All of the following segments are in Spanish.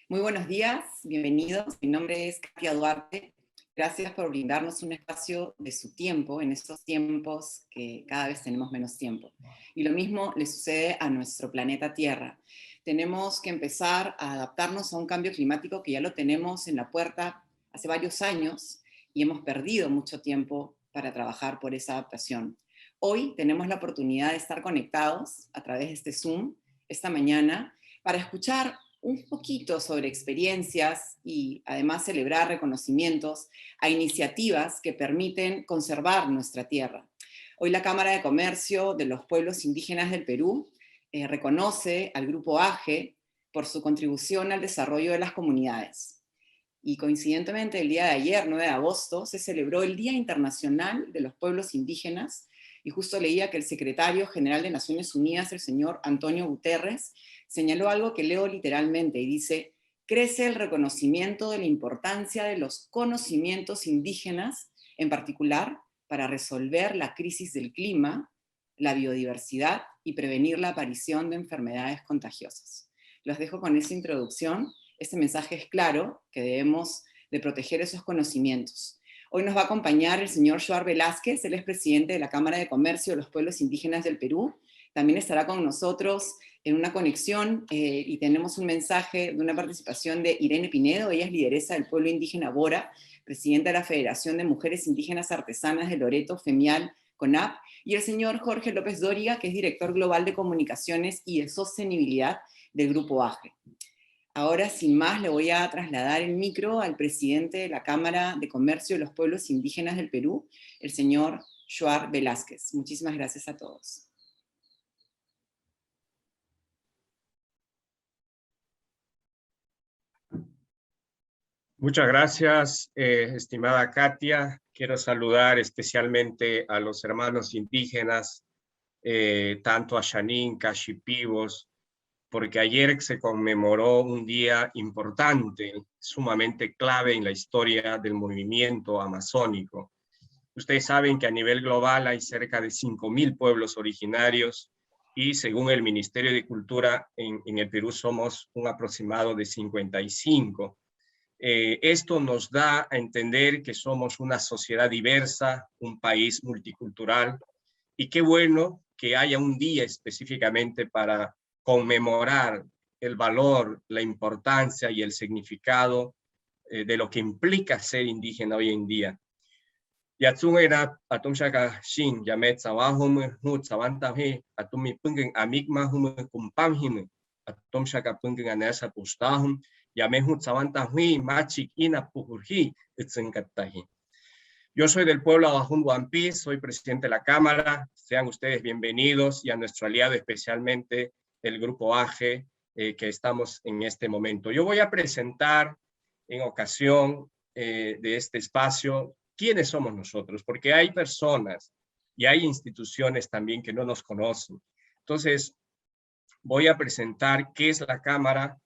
Muy buenos días, bienvenidos. Mi nombre es Katia Duarte. Gracias por brindarnos un espacio de su tiempo en estos tiempos que cada vez tenemos menos tiempo. Y lo mismo le sucede a nuestro planeta Tierra. Tenemos que empezar a adaptarnos a un cambio climático que ya lo tenemos en la puerta hace varios años y hemos perdido mucho tiempo para trabajar por esa adaptación. Hoy tenemos la oportunidad de estar conectados a través de este Zoom esta mañana para escuchar un poquito sobre experiencias y además celebrar reconocimientos a iniciativas que permiten conservar nuestra tierra. Hoy la Cámara de Comercio de los Pueblos Indígenas del Perú reconoce al Grupo AGE por su contribución al desarrollo de las comunidades. Y coincidentemente el día de ayer, 9 de agosto, se celebró el Día Internacional de los Pueblos Indígenas y justo leía que el secretario general de Naciones Unidas, el señor Antonio Guterres, señaló algo que leo literalmente y dice: crece el reconocimiento de la importancia de los conocimientos indígenas, en particular para resolver la crisis del clima, la biodiversidad y prevenir la aparición de enfermedades contagiosas. Los dejo con esa introducción. Este mensaje es claro, que debemos de proteger esos conocimientos. Hoy nos va a acompañar el señor Joar Velázquez, él es presidente de la Cámara de Comercio de los Pueblos Indígenas del Perú. También estará con nosotros en una conexión y tenemos un mensaje de una participación de Irene Pinedo. Ella es lideresa del pueblo indígena Bora, presidenta de la Federación de Mujeres Indígenas Artesanas de Loreto, FEMIAL, CONAP, y el señor Jorge López Dóriga, que es director global de comunicaciones y de sostenibilidad del Grupo AGE. Ahora, sin más, le voy a trasladar el micro al presidente de la Cámara de Comercio de los Pueblos Indígenas del Perú, el señor Joar Velázquez. Muchísimas gracias a todos. Muchas gracias, estimada Katia. Quiero saludar especialmente a los hermanos indígenas, tanto a Xanín, Cachipivos, porque ayer se conmemoró un día importante, sumamente clave en la historia del movimiento amazónico. Ustedes saben que a nivel global hay cerca de 5.000 pueblos originarios y según el Ministerio de Cultura en el Perú somos un aproximado de 55. Esto nos da a entender que somos una sociedad diversa, un país multicultural, y qué bueno que haya un día específicamente para conmemorar el valor, la importancia y el significado de lo que implica ser indígena hoy en día. Yatsung era atumshaka shin yamet sawahum hu sawantahi atumi pungen amigma hum kumpam him atumshaka pungen anesa pustahum yamehu sawantahi machik ina pujurhi itzenkatahi. Yo soy del pueblo Abajún Huampí, soy presidente de la Cámara. Sean ustedes bienvenidos y a nuestro aliado, especialmente el Grupo AGE, que estamos en este momento. Yo voy a presentar en ocasión de este espacio quiénes somos nosotros, porque hay personas y hay instituciones también que no nos conocen. Entonces, voy a presentar qué es la Cámara.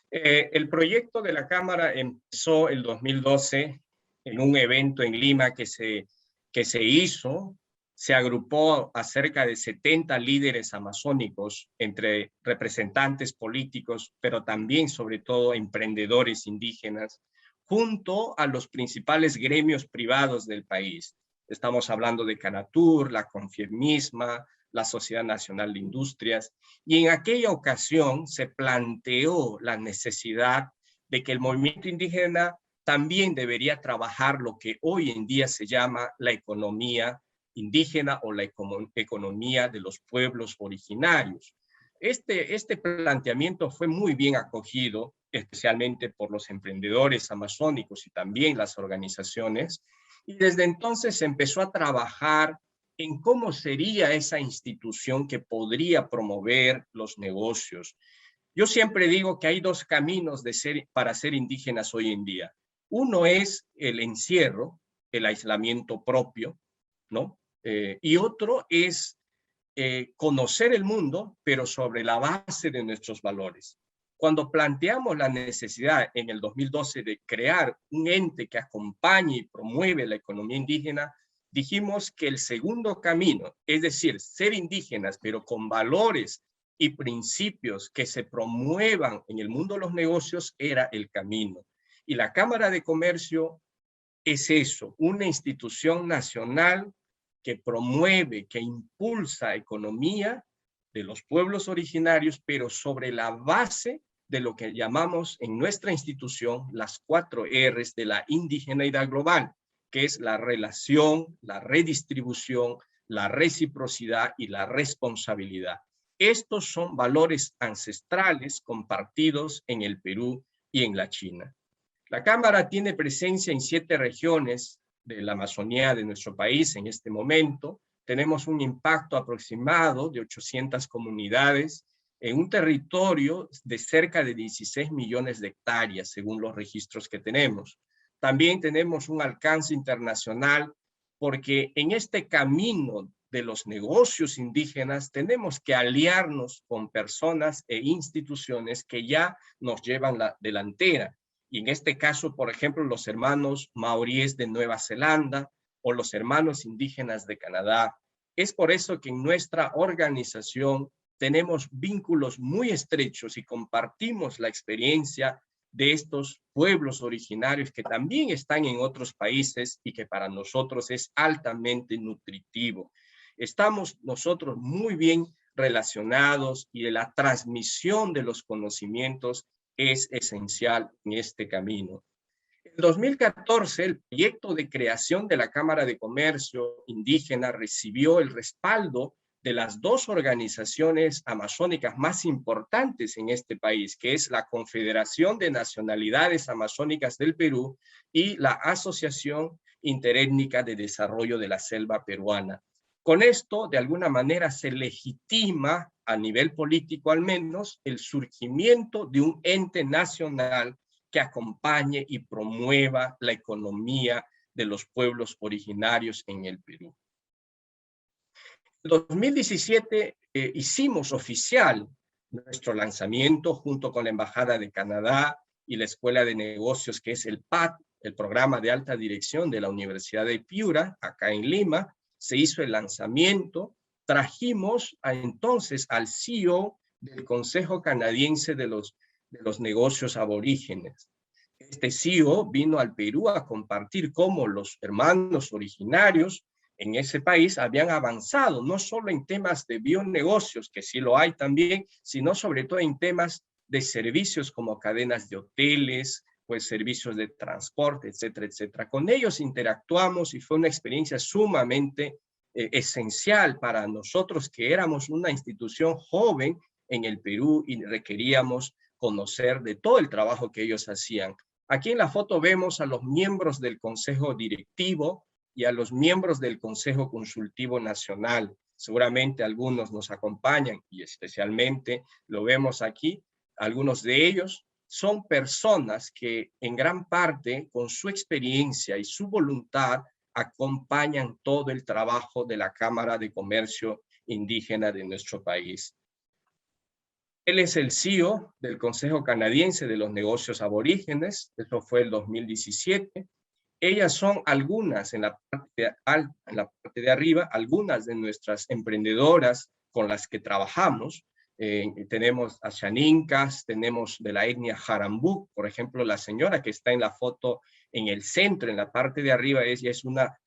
El proyecto de la Cámara empezó el 2012 en un evento en Lima que se hizo. Se agrupó a cerca de 70 líderes amazónicos, entre representantes políticos, pero también, sobre todo, emprendedores indígenas, junto a los principales gremios privados del país. Estamos hablando de Canatur, la Confirmisma, la Sociedad Nacional de Industrias, y en aquella ocasión se planteó la necesidad de que el movimiento indígena también debería trabajar lo que hoy en día se llama la economía indígena o la economía de los pueblos originarios. Este planteamiento fue muy bien acogido, especialmente por los emprendedores amazónicos y también las organizaciones, y desde entonces se empezó a trabajar en cómo sería esa institución que podría promover los negocios. Yo siempre digo que hay dos caminos para ser indígenas hoy en día. Uno es el encierro, el aislamiento propio, ¿no? Y otro es conocer el mundo, pero sobre la base de nuestros valores. Cuando planteamos la necesidad en el 2012 de crear un ente que acompañe y promueve la economía indígena, dijimos que el segundo camino, es decir, ser indígenas, pero con valores y principios que se promuevan en el mundo de los negocios era el camino. Y la Cámara de Comercio es eso, una institución nacional que promueve, que impulsa economía de los pueblos originarios, pero sobre la base de lo que llamamos en nuestra institución las 4 R's de la indigeneidad global, que es la relación, la redistribución, la reciprocidad y la responsabilidad. Estos son valores ancestrales compartidos en el Perú y en la China. La Cámara tiene presencia en 7 regiones de la Amazonía de nuestro país en este momento. Tenemos un impacto aproximado de 800 comunidades en un territorio de cerca de 16 millones de hectáreas, según los registros que tenemos. También tenemos un alcance internacional porque en este camino de los negocios indígenas tenemos que aliarnos con personas e instituciones que ya nos llevan la delantera. Y en este caso, por ejemplo, los hermanos maoríes de Nueva Zelanda o los hermanos indígenas de Canadá. Es por eso que en nuestra organización tenemos vínculos muy estrechos y compartimos la experiencia de estos pueblos originarios que también están en otros países y que para nosotros es altamente nutritivo. Estamos nosotros muy bien relacionados y la transmisión de los conocimientos es esencial en este camino. En 2014, el proyecto de creación de la Cámara de Comercio Indígena recibió el respaldo de las 2 organizaciones amazónicas más importantes en este país, que es la Confederación de Nacionalidades Amazónicas del Perú y la Asociación Interétnica de Desarrollo de la Selva Peruana. Con esto, de alguna manera, se legitima, a nivel político al menos, el surgimiento de un ente nacional que acompañe y promueva la economía de los pueblos originarios en el Perú. En 2017 hicimos oficial nuestro lanzamiento junto con la Embajada de Canadá y la Escuela de Negocios, que es el PAD, el Programa de Alta Dirección de la Universidad de Piura, acá en Lima. Se hizo el lanzamiento, trajimos entonces al CEO del Consejo Canadiense de los Negocios Aborígenes. Este CEO vino al Perú a compartir cómo los hermanos originarios en ese país habían avanzado, no solo en temas de bionegocios, que sí lo hay también, sino sobre todo en temas de servicios como cadenas de hoteles, pues servicios de transporte, etcétera, etcétera. Con ellos interactuamos y fue una experiencia sumamente esencial para nosotros, que éramos una institución joven en el Perú y requeríamos conocer de todo el trabajo que ellos hacían. Aquí en la foto vemos a los miembros del Consejo Directivo y a los miembros del Consejo Consultivo Nacional. Seguramente algunos nos acompañan y especialmente lo vemos aquí. Algunos de ellos son personas que en gran parte con su experiencia y su voluntad acompañan todo el trabajo de la Cámara de Comercio Indígena de nuestro país. Él es el CEO del Consejo Canadiense de los Negocios Aborígenes, eso fue el 2017. Ellas son algunas, en la parte de arriba, algunas de nuestras emprendedoras con las que trabajamos. Tenemos a Xaninkas, tenemos de la etnia Jarambuk, por ejemplo, la señora que está en la foto en el centro, en la parte de arriba, ella es una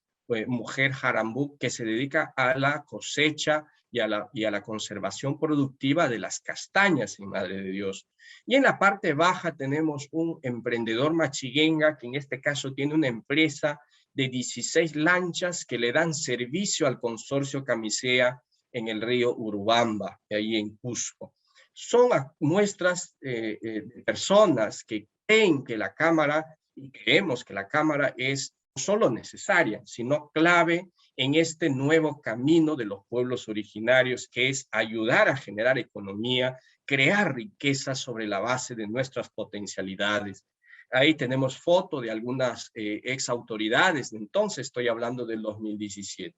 mujer Jarambuk que se dedica a la cosecha y a la conservación productiva de las castañas en Madre de Dios. Y en la parte baja tenemos un emprendedor machiguenga que en este caso tiene una empresa de 16 lanchas que le dan servicio al consorcio Camisea en el río Urubamba, ahí en Cusco. Son muestras de personas que creen que la Cámara, y creemos que la Cámara es no solo necesaria, sino clave en este nuevo camino de los pueblos originarios, que es ayudar a generar economía, crear riqueza sobre la base de nuestras potencialidades. Ahí tenemos foto de algunas ex autoridades, entonces estoy hablando del 2017.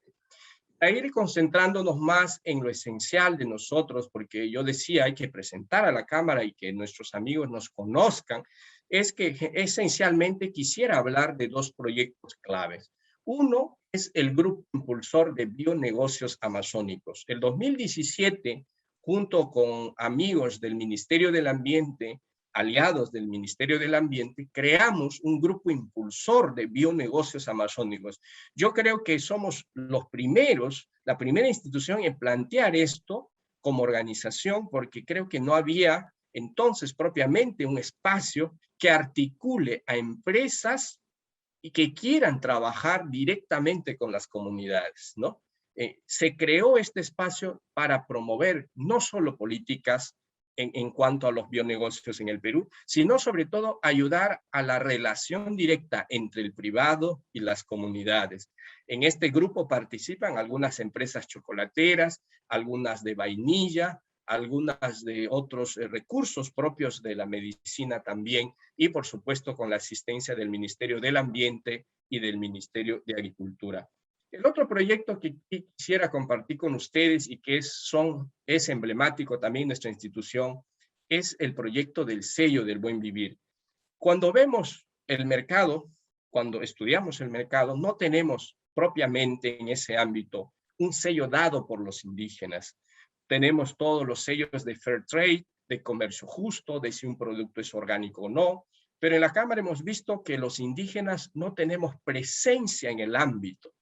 A ir concentrándonos más en lo esencial de nosotros, porque yo decía hay que presentar a la Cámara y que nuestros amigos nos conozcan, es que esencialmente quisiera hablar de 2 proyectos claves. Uno es el Grupo Impulsor de Bionegocios Amazónicos. El 2017, junto con amigos del Ministerio del Ambiente, aliados del Ministerio del Ambiente, creamos un grupo impulsor de bionegocios amazónicos. Yo creo que somos los primeros, la primera institución en plantear esto como organización, porque creo que no había entonces propiamente un espacio que articule a empresas y que quieran trabajar directamente con las comunidades, ¿no? Se creó este espacio para promover no solo políticas en cuanto a los bionegocios en el Perú, sino sobre todo ayudar a la relación directa entre el privado y las comunidades. En este grupo participan algunas empresas chocolateras, algunas de vainilla, algunas de otros recursos propios de la medicina también, y por supuesto con la asistencia del Ministerio del Ambiente y del Ministerio de Agricultura. El otro proyecto que quisiera compartir con ustedes y que es emblemático también de nuestra institución es el proyecto del sello del buen vivir. Cuando vemos el mercado, cuando estudiamos el mercado, no tenemos propiamente en ese ámbito un sello dado por los indígenas. Tenemos todos los sellos de Fair Trade, de comercio justo, de si un producto es orgánico o no, pero en la Cámara hemos visto que los indígenas no tenemos presencia en el ámbito.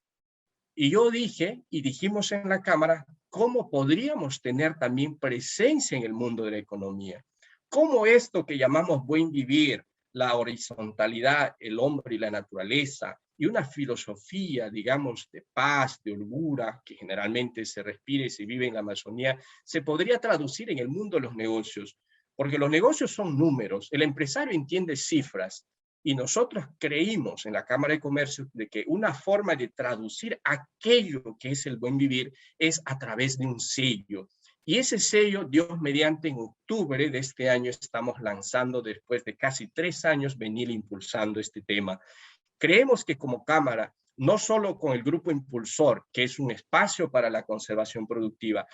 Y yo dije, y dijimos en la Cámara, ¿cómo podríamos tener también presencia en el mundo de la economía? ¿Cómo esto que llamamos buen vivir, la horizontalidad, el hombre y la naturaleza, y una filosofía, digamos, de paz, de holgura, que generalmente se respira y se vive en la Amazonía, se podría traducir en el mundo de los negocios? Porque los negocios son números, el empresario entiende cifras, y nosotros creímos en la Cámara de Comercio de que una forma de traducir aquello que es el buen vivir es a través de un sello. Y ese sello, Dios mediante, en octubre de este año estamos lanzando, después de casi 3 años venir impulsando este tema. Creemos que como Cámara, no solo con el grupo impulsor, que es un espacio para la conservación productiva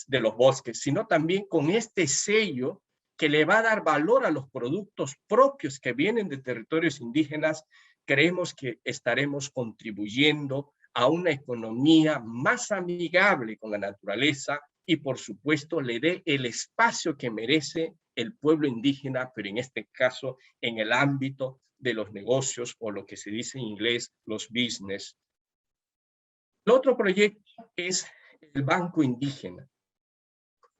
de los bosques, sino también con este sello que le va a dar valor a los productos propios que vienen de territorios indígenas, creemos que estaremos contribuyendo a una economía más amigable con la naturaleza y, por supuesto, le dé el espacio que merece el pueblo indígena, pero en este caso en el ámbito de los negocios, o lo que se dice en inglés, los business. El otro proyecto es el Banco Indígena.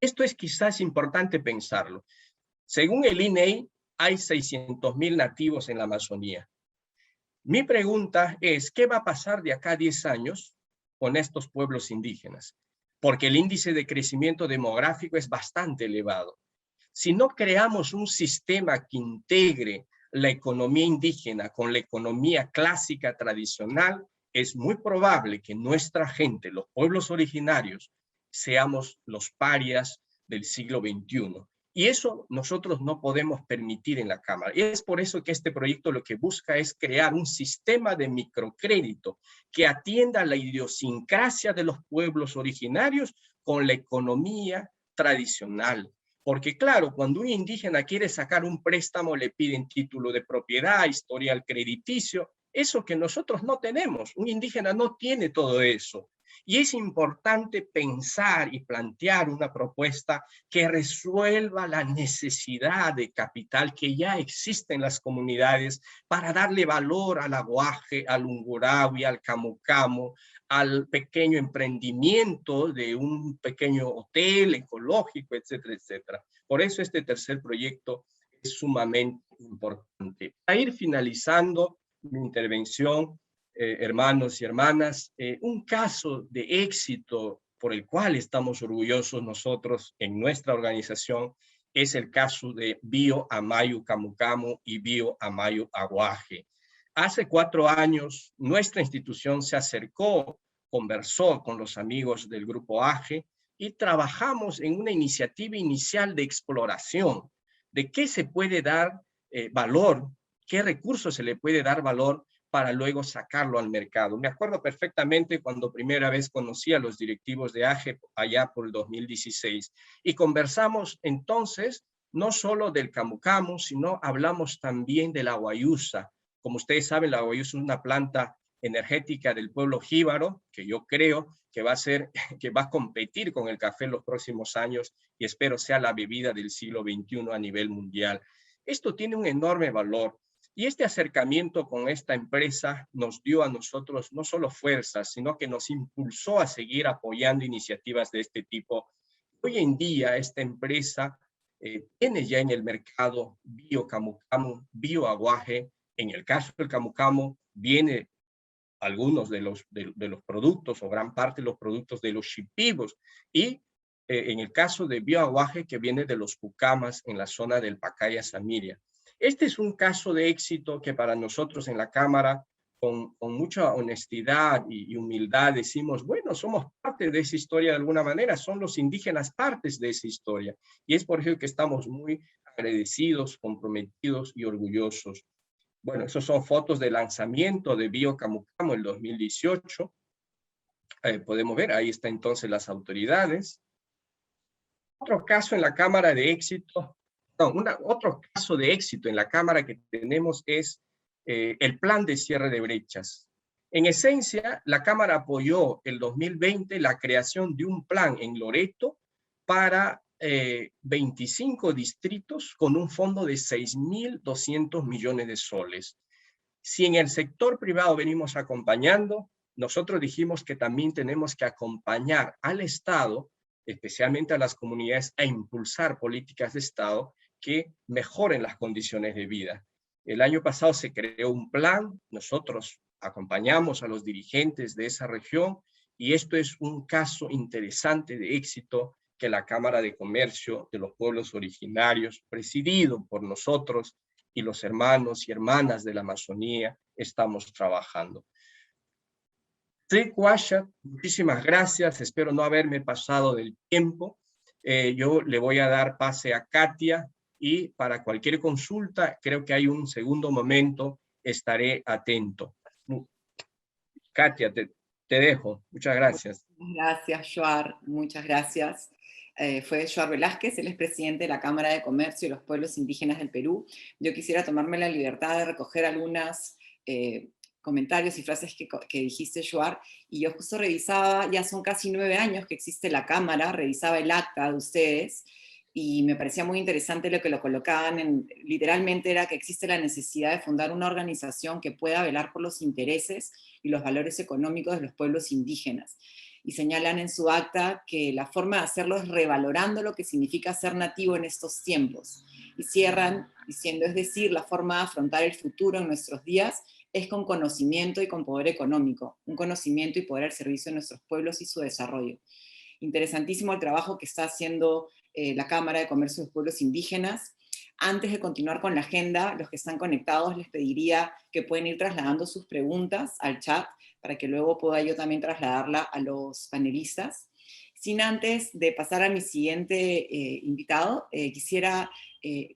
Esto es quizás importante pensarlo. Según el INEI, hay 600.000 nativos en la Amazonía. Mi pregunta es, ¿qué va a pasar de acá a 10 años con estos pueblos indígenas? Porque el índice de crecimiento demográfico es bastante elevado. Si no creamos un sistema que integre la economía indígena con la economía clásica tradicional, es muy probable que nuestra gente, los pueblos originarios, seamos los parias del siglo XXI. Y eso nosotros no podemos permitir en la Cámara. Y es por eso que este proyecto lo que busca es crear un sistema de microcrédito que atienda a la idiosincrasia de los pueblos originarios con la economía tradicional. Porque claro, cuando un indígena quiere sacar un préstamo, le piden título de propiedad, historial crediticio, eso que nosotros no tenemos. Un indígena no tiene todo eso. Y es importante pensar y plantear una propuesta que resuelva la necesidad de capital que ya existe en las comunidades para darle valor al aguaje, al ungurawi, al camu camu, al pequeño emprendimiento de un pequeño hotel ecológico, etcétera, etcétera. Por eso este tercer proyecto es sumamente importante. A ir finalizando mi intervención, hermanos y hermanas, un caso de éxito por el cual estamos orgullosos nosotros en nuestra organización es el caso de Bio Amayu Camu Camu y Bio Amayu Aguaje. Hace 4 años nuestra institución se acercó, conversó con los amigos del Grupo AGE y trabajamos en una iniciativa inicial de exploración de qué se puede dar valor, qué recursos se le puede dar valor para luego sacarlo al mercado. Me acuerdo perfectamente cuando primera vez conocí a los directivos de AGE allá por el 2016 y conversamos entonces no solo del camu camu, sino hablamos también de la guayusa. Como ustedes saben, la guayusa es una planta energética del pueblo jíbaro, que yo creo que va a competir con el café en los próximos años y espero sea la bebida del siglo XXI a nivel mundial. Esto tiene un enorme valor y este acercamiento con esta empresa nos dio a nosotros no solo fuerzas, sino que nos impulsó a seguir apoyando iniciativas de este tipo. Hoy en día esta empresa tiene ya en el mercado bio camu camu, bio aguaje. En el caso del camu camu viene algunos de los productos o gran parte de los productos de los shipibos y en el caso de bioaguaje que viene de los pucamas en la zona del Pacaya Samiria. Este es un caso de éxito que para nosotros en la Cámara con mucha honestidad y humildad decimos, bueno, somos parte de esa historia de alguna manera, son los indígenas partes de esa historia y es por eso que estamos muy agradecidos, comprometidos y orgullosos. Bueno, esas son fotos de lanzamiento de Bio Camu Camu el 2018. Podemos ver, ahí está entonces las autoridades. Otro caso en la Cámara de éxito, otro caso de éxito en la Cámara que tenemos es el plan de cierre de brechas. En esencia, la Cámara apoyó el 2020 la creación de un plan en Loreto para 25 distritos con un fondo de 6.200 millones de soles. Si en el sector privado venimos acompañando, nosotros dijimos que también tenemos que acompañar al Estado, especialmente a las comunidades, a impulsar políticas de Estado que mejoren las condiciones de vida. El año pasado se creó un plan, nosotros acompañamos a los dirigentes de esa región y esto es un caso interesante de éxito que la Cámara de Comercio de los Pueblos Originarios, presidido por nosotros y los hermanos y hermanas de la Amazonía, estamos trabajando. Muchísimas gracias, espero no haberme pasado del tiempo. Yo le voy a dar pase a Katia y para cualquier consulta, creo que hay un segundo momento, estaré atento. Katia, te dejo. Muchas gracias. Gracias, Joar. Muchas gracias. Fue Joar Velázquez, él es presidente de la Cámara de Comercio de los Pueblos Indígenas del Perú. Yo quisiera tomarme la libertad de recoger algunos comentarios y frases que dijiste, Joar, y yo justo revisaba, ya son casi 9 años que existe la Cámara, revisaba el acta de ustedes, y me parecía muy interesante lo que lo colocaban, literalmente era que existe la necesidad de fundar una organización que pueda velar por los intereses y los valores económicos de los pueblos indígenas. Y señalan en su acta que la forma de hacerlo es revalorando lo que significa ser nativo en estos tiempos. Y cierran diciendo, es decir, la forma de afrontar el futuro en nuestros días es con conocimiento y con poder económico, un conocimiento y poder al servicio de nuestros pueblos y su desarrollo. Interesantísimo el trabajo que está haciendo la Cámara de Comercio de los Pueblos Indígenas. Antes de continuar con la agenda, los que están conectados les pediría que pueden ir trasladando sus preguntas al chat para que luego pueda yo también trasladarla a los panelistas. Sin antes de pasar a mi siguiente invitado, quisiera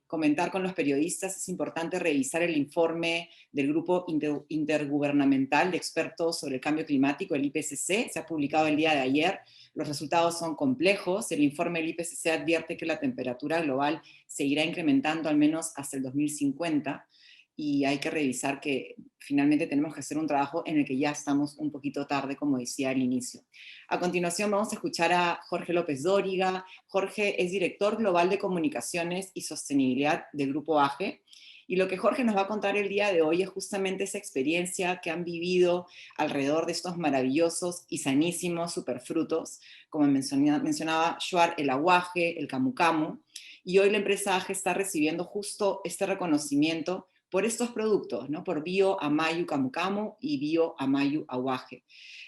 comentar con los periodistas, es importante revisar el informe del Grupo Intergubernamental de Expertos sobre el Cambio Climático, el IPCC, se ha publicado el día de ayer. Los resultados son complejos. El informe del IPCC advierte que la temperatura global seguirá incrementando al menos hasta el 2050 y hay que revisar que finalmente tenemos que hacer un trabajo en el que ya estamos un poquito tarde, como decía al inicio. A continuación vamos a escuchar a Jorge López Dóriga. Jorge es director global de comunicaciones y sostenibilidad del Grupo AGE. Y lo que Jorge nos va a contar el día de hoy es justamente esa experiencia que han vivido alrededor de estos maravillosos y sanísimos superfrutos, como mencionaba Joar, el aguaje, el camu camu. Y hoy la empresa AGE está recibiendo justo este reconocimiento por estos productos, ¿no? Por Bio Amayu Camu Camu y Bio Amayu Aguaje.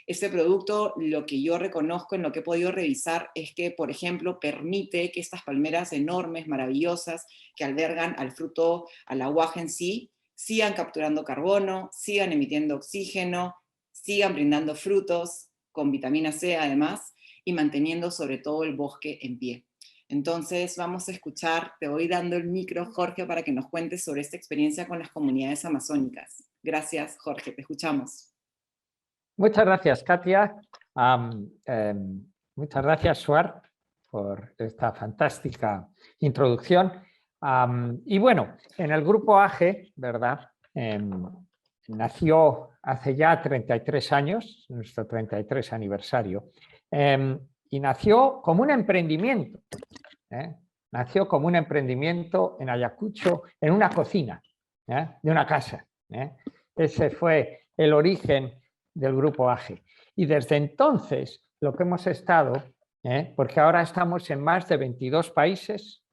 Este producto, lo que yo reconozco en lo que he podido revisar es que, por ejemplo, permite que estas palmeras enormes, maravillosas, que albergan al fruto, al aguaje en sí, sigan capturando carbono, sigan emitiendo oxígeno, sigan brindando frutos, con vitamina C además, y manteniendo sobre todo el bosque en pie. Entonces vamos a escuchar, te voy dando el micro, Jorge, para que nos cuentes sobre esta experiencia con las comunidades amazónicas. Gracias, Jorge, te escuchamos. Muchas gracias, Katia. Muchas gracias, Joar, por esta fantástica introducción. Y bueno, en el Grupo AGE, ¿verdad? Nació hace ya 33 años, nuestro 33 aniversario, y nació como un emprendimiento. Nació como un emprendimiento en Ayacucho, en una cocina de una casa. Ese fue el origen del Grupo AGE. Y desde entonces lo que hemos estado, porque ahora estamos en más de 22 países,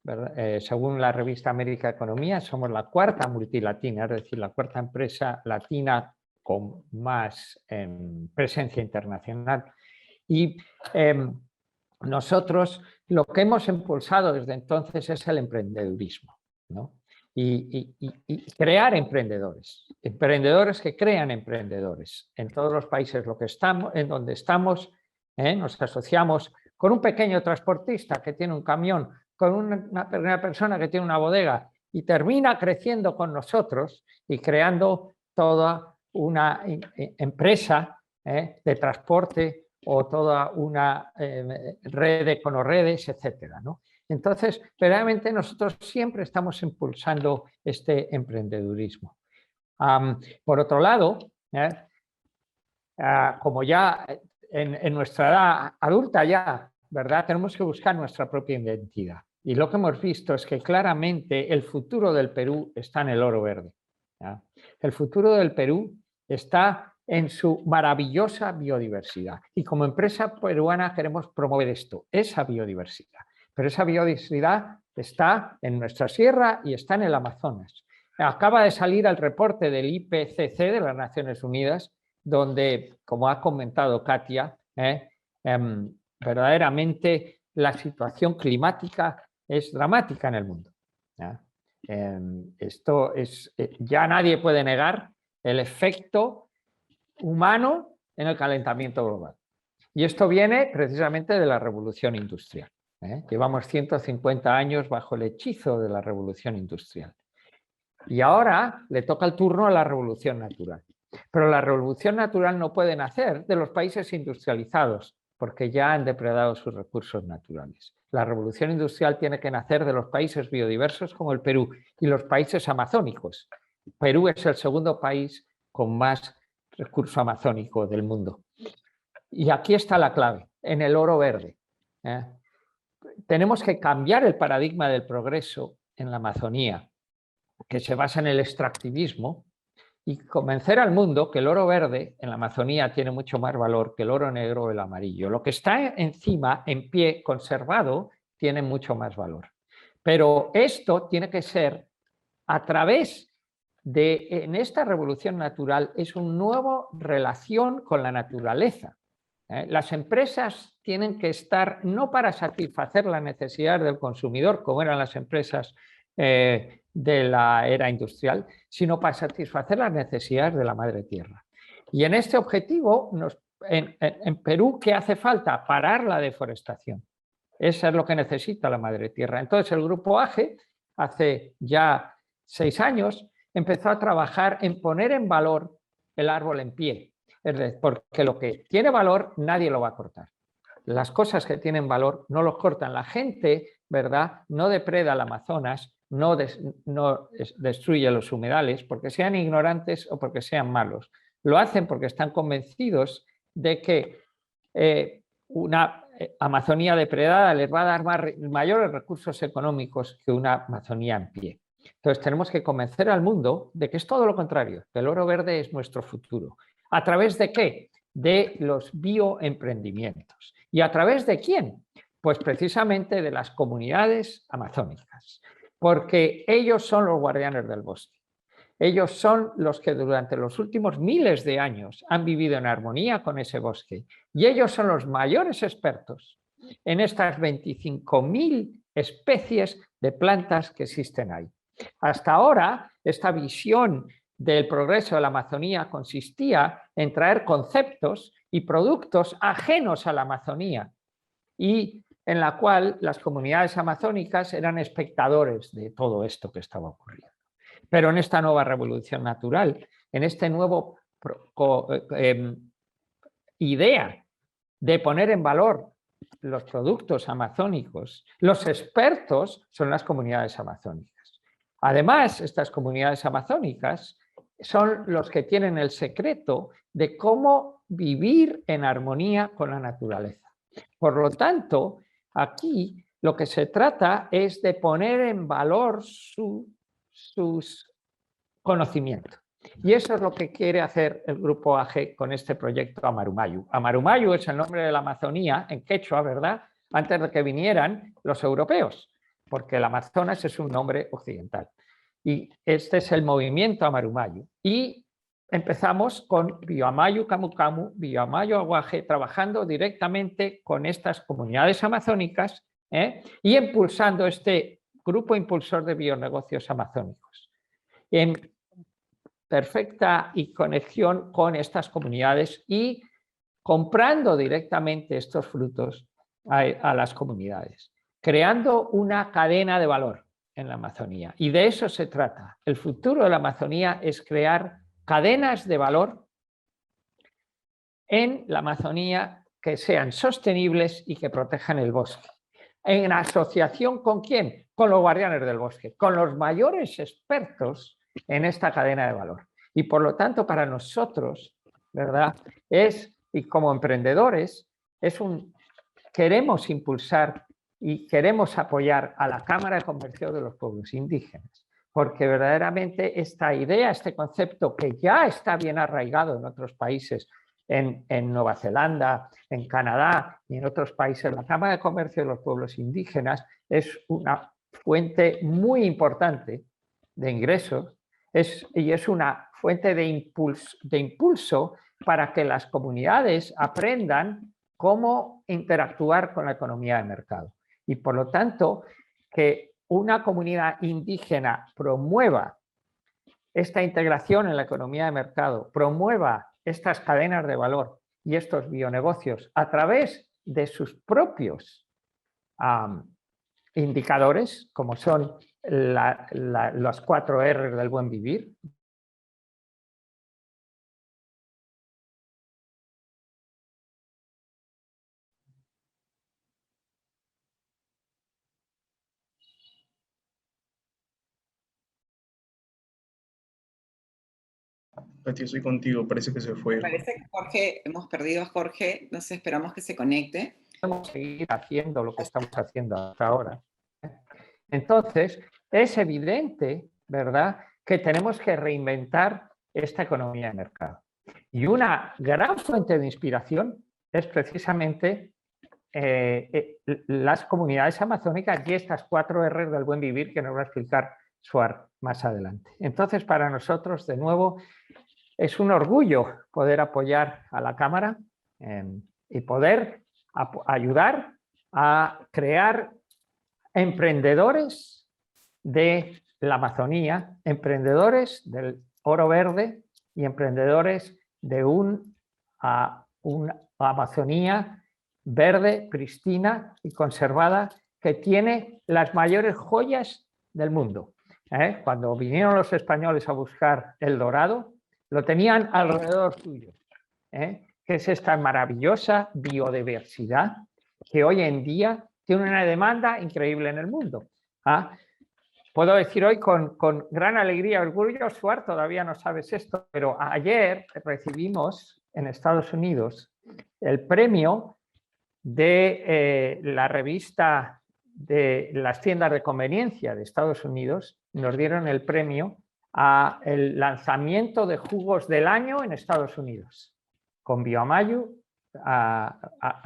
según la revista América Economía, somos la cuarta multilatina, es decir, la cuarta empresa latina con más presencia internacional. Y nosotros lo que hemos impulsado desde entonces es el emprendedurismo, ¿no? Y crear emprendedores que crean emprendedores. En todos los países en donde estamos, nos asociamos con un pequeño transportista que tiene un camión, con una persona que tiene una bodega y termina creciendo con nosotros y creando toda una empresa de transporte o toda una red de econoredes, etcétera, ¿no? Entonces, verdaderamente nosotros siempre estamos impulsando este emprendedurismo. Por otro lado, como ya en nuestra edad adulta ya, ¿verdad? Tenemos que buscar nuestra propia identidad. Y lo que hemos visto es que claramente el futuro del Perú está en el oro verde. El futuro del Perú está en su maravillosa biodiversidad. Y como empresa peruana queremos promover esto, esa biodiversidad. Pero esa biodiversidad está en nuestra sierra y está en el Amazonas. Acaba de salir el reporte del IPCC de las Naciones Unidas, donde, como ha comentado Katia, verdaderamente la situación climática es dramática en el mundo. Esto es, ya nadie puede negar el efecto humano en el calentamiento global. Y esto viene precisamente de la revolución industrial. Llevamos 150 años bajo el hechizo de la revolución industrial. Y ahora le toca el turno a la revolución natural. Pero la revolución natural no puede nacer de los países industrializados, porque ya han depredado sus recursos naturales. La revolución industrial tiene que nacer de los países biodiversos como el Perú y los países amazónicos. Perú es el segundo país con más recurso amazónico del mundo. Y aquí está la clave, en el oro verde. Tenemos que cambiar el paradigma del progreso en la Amazonía, que se basa en el extractivismo, y convencer al mundo que el oro verde en la Amazonía tiene mucho más valor que el oro negro o el amarillo. Lo que está encima, en pie, conservado, tiene mucho más valor. Pero esto tiene que ser a través de, en esta revolución natural, es una nueva relación con la naturaleza. Las empresas tienen que estar no para satisfacer las necesidades del consumidor, como eran las empresas de la era industrial, sino para satisfacer las necesidades de la madre tierra. Y en este objetivo, en Perú, ¿qué hace falta? Parar la deforestación. Eso es lo que necesita la madre tierra. Entonces el Grupo AGE, hace ya 6 años, empezó a trabajar en poner en valor el árbol en pie. Es decir, porque lo que tiene valor nadie lo va a cortar. Las cosas que tienen valor no los cortan. La gente, ¿verdad?, no depreda el Amazonas, no destruye los humedales porque sean ignorantes o porque sean malos. Lo hacen porque están convencidos de que una Amazonía depredada les va a dar mayores recursos económicos que una Amazonía en pie. Entonces tenemos que convencer al mundo de que es todo lo contrario, que el oro verde es nuestro futuro. ¿A través de qué? De los bioemprendimientos. ¿Y a través de quién? Pues precisamente de las comunidades amazónicas, porque ellos son los guardianes del bosque. Ellos son los que durante los últimos miles de años han vivido en armonía con ese bosque y ellos son los mayores expertos en estas 25.000 especies de plantas que existen ahí. Hasta ahora, esta visión del progreso de la Amazonía consistía en traer conceptos y productos ajenos a la Amazonía y en la cual las comunidades amazónicas eran espectadores de todo esto que estaba ocurriendo. Pero en esta nueva revolución natural, en este nuevo idea de poner en valor los productos amazónicos, los expertos son las comunidades amazónicas. Además, estas comunidades amazónicas son los que tienen el secreto de cómo vivir en armonía con la naturaleza. Por lo tanto, aquí lo que se trata es de poner en valor sus conocimientos. Y eso es lo que quiere hacer el Grupo AG con este proyecto Amarumayu. Amarumayu es el nombre de la Amazonía en quechua, ¿verdad? Antes de que vinieran los europeos, porque el Amazonas es un nombre occidental. Y este es el movimiento Amarumayu. Y empezamos con Bioamayu Camu Camu, Bioamayu Aguaje, trabajando directamente con estas comunidades amazónicas y impulsando este grupo impulsor de bionegocios amazónicos. En perfecta y conexión con estas comunidades y comprando directamente estos frutos a las comunidades, creando una cadena de valor en la Amazonía. Y de eso se trata. El futuro de la Amazonía es crear cadenas de valor en la Amazonía que sean sostenibles y que protejan el bosque. ¿En asociación con quién? Con los guardianes del bosque, con los mayores expertos en esta cadena de valor. Y por lo tanto, para nosotros, ¿verdad? Y como emprendedores, queremos impulsar y queremos apoyar a la Cámara de Comercio de los Pueblos Indígenas, porque verdaderamente esta idea, este concepto que ya está bien arraigado en otros países, en Nueva Zelanda, en Canadá y en otros países, la Cámara de Comercio de los Pueblos Indígenas es una fuente muy importante de ingresos y es una fuente de impulso para que las comunidades aprendan cómo interactuar con la economía de mercado. Y por lo tanto, que una comunidad indígena promueva esta integración en la economía de mercado, promueva estas cadenas de valor y estos bionegocios a través de sus propios indicadores, como son los 4 R del buen vivir. Katia, estoy contigo, parece que se fue. Me parece que Jorge, hemos perdido a Jorge, entonces esperamos que se conecte. Podemos seguir haciendo lo que estamos haciendo hasta ahora. Entonces, es evidente, ¿verdad?, que tenemos que reinventar esta economía de mercado. Y una gran fuente de inspiración es precisamente las comunidades amazónicas y estas 4 R del buen vivir que nos va a explicar Suar más adelante. Entonces, para nosotros, de nuevo, es un orgullo poder apoyar a la Cámara y poder ayudar a crear emprendedores de la Amazonía, emprendedores del oro verde y emprendedores de una Amazonía verde, pristina y conservada que tiene las mayores joyas del mundo. Cuando vinieron los españoles a buscar el dorado, lo tenían alrededor suyo, que es esta maravillosa biodiversidad que hoy en día tiene una demanda increíble en el mundo. Puedo decir hoy con gran alegría y orgullo, Suar, todavía no sabes esto, pero ayer recibimos en Estados Unidos el premio de la revista de las tiendas de conveniencia de Estados Unidos. Nos dieron el premio al lanzamiento de jugos del año en Estados Unidos, con Bioamayu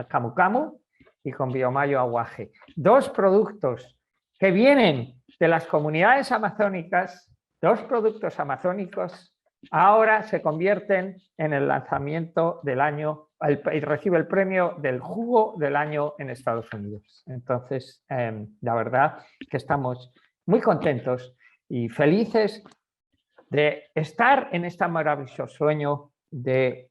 Camu Camu y con Bioamayu Aguaje. 2 productos que vienen de las comunidades amazónicas, 2 productos amazónicos, ahora se convierten en el lanzamiento del año y recibe el premio del jugo del año en Estados Unidos. Entonces, la verdad que estamos muy contentos y felices de estar en este maravilloso sueño de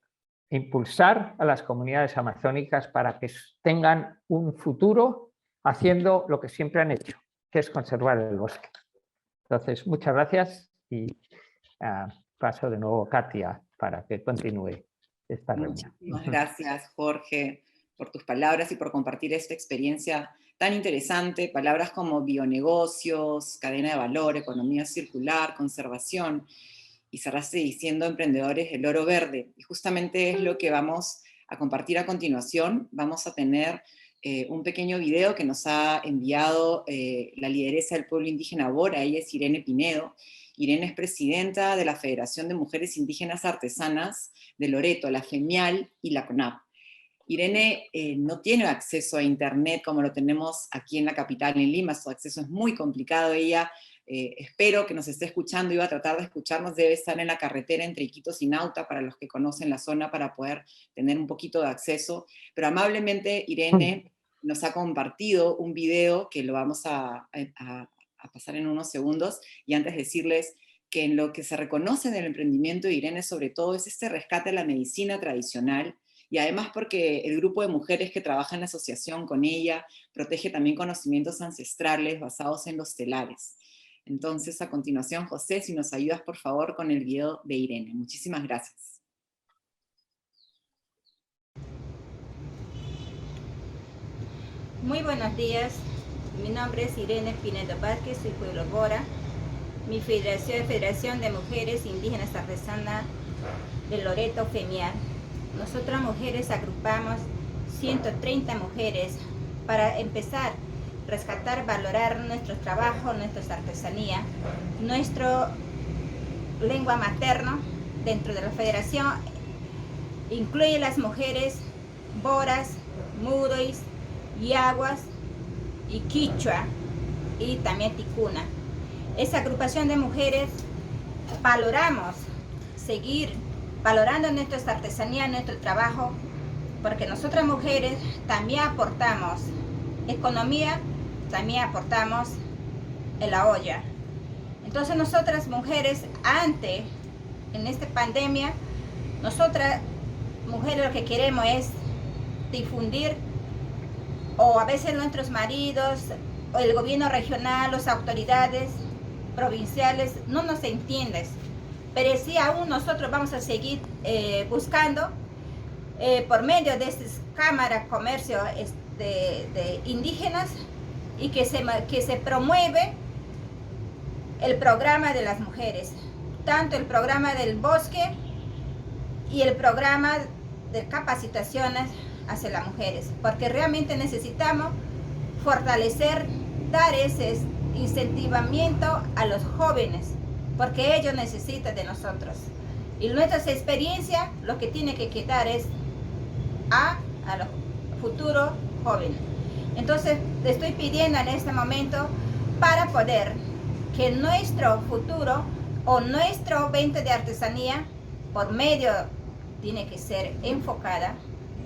impulsar a las comunidades amazónicas para que tengan un futuro haciendo lo que siempre han hecho, que es conservar el bosque. Entonces, muchas gracias y paso de nuevo a Katia para que continúe esta reunión. Muchísimas gracias, Jorge, por tus palabras y por compartir esta experiencia tan interesante. Palabras como bionegocios, cadena de valor, economía circular, conservación. y cerraste diciendo emprendedores del oro verde. Y justamente es lo que vamos a compartir a continuación. Vamos a tener un pequeño video que nos ha enviado la lideresa del pueblo indígena Bora. Ella es Irene Pinedo. Irene es presidenta de la Federación de Mujeres Indígenas Artesanas de Loreto, la FEMIAL y la CONAP. Irene no tiene acceso a internet como lo tenemos aquí en la capital, en Lima. Su acceso es muy complicado. Ella, espero que nos esté escuchando, iba a tratar de escucharnos, debe estar en la carretera entre Iquitos y Nauta, para los que conocen la zona, para poder tener un poquito de acceso. Pero amablemente Irene nos ha compartido un video que lo vamos a pasar en unos segundos, y antes decirles que en lo que se reconoce del emprendimiento de Irene sobre todo es este rescate a la medicina tradicional, y además porque el grupo de mujeres que trabaja en la asociación con ella protege también conocimientos ancestrales basados en los telares. Entonces, a continuación, José, si nos ayudas por favor con el video de Irene. Muchísimas gracias. Muy buenos días, mi nombre es Irene Pinedo Vázquez, soy Pueblo Bora. Mi Federación de Mujeres Indígenas Artesanas de Loreto, FEMIAL. Nosotras mujeres agrupamos 130 mujeres para empezar a rescatar, valorar nuestro trabajo, nuestra artesanía, nuestra lengua materna. Dentro de la federación incluye las mujeres boras, murois, yaguas y quichua y también ticuna. Esa agrupación de mujeres valoramos seguir valorando nuestra artesanía, nuestro trabajo, porque nosotras mujeres también aportamos economía, también aportamos en la olla. Entonces nosotras mujeres, antes, en esta pandemia, nosotras mujeres lo que queremos es difundir, o a veces nuestros maridos, o el gobierno regional, las autoridades provinciales no nos entienden. Pero sí, aún nosotros vamos a seguir buscando por medio de estas cámaras de comercio de indígenas, y que se promueve el programa de las mujeres, tanto el programa del bosque y el programa de capacitaciones hacia las mujeres, porque realmente necesitamos fortalecer, dar ese incentivamiento a los jóvenes, porque ellos necesitan de nosotros. Y nuestras experiencias lo que tiene que quedar es a los futuros jóvenes. Entonces, le estoy pidiendo en este momento para poder que nuestro futuro o nuestro evento de artesanía por medio tiene que ser enfocada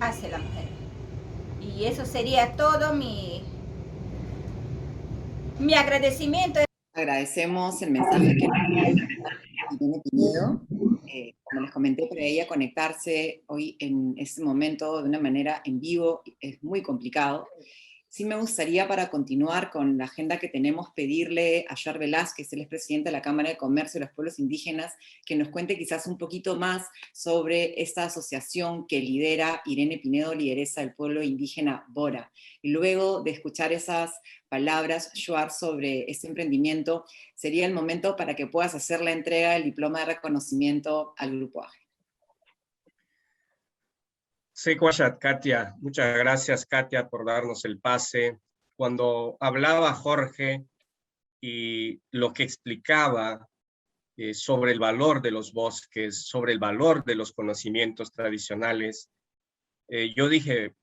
hacia la mujer. Y eso sería todo mi agradecimiento. Agradecemos el mensaje que Irene Pinedo. Como les comenté, para ella conectarse hoy en este momento de una manera en vivo es muy complicado. Sí me gustaría, para continuar con la agenda que tenemos, pedirle a Yar Velázquez, él es presidente de la Cámara de Comercio de los Pueblos Indígenas, que nos cuente quizás un poquito más sobre esta asociación que lidera Irene Pinedo, lideresa del pueblo indígena Bora. Y luego de escuchar esas palabras, Yar, sobre este emprendimiento, sería el momento para que puedas hacer la entrega del diploma de reconocimiento al Grupo AGE. Secuachat, Katia. Muchas gracias, Katia, por darnos el pase. Cuando hablaba Jorge y lo que explicaba sobre el valor de los bosques, sobre el valor de los conocimientos tradicionales, yo dije,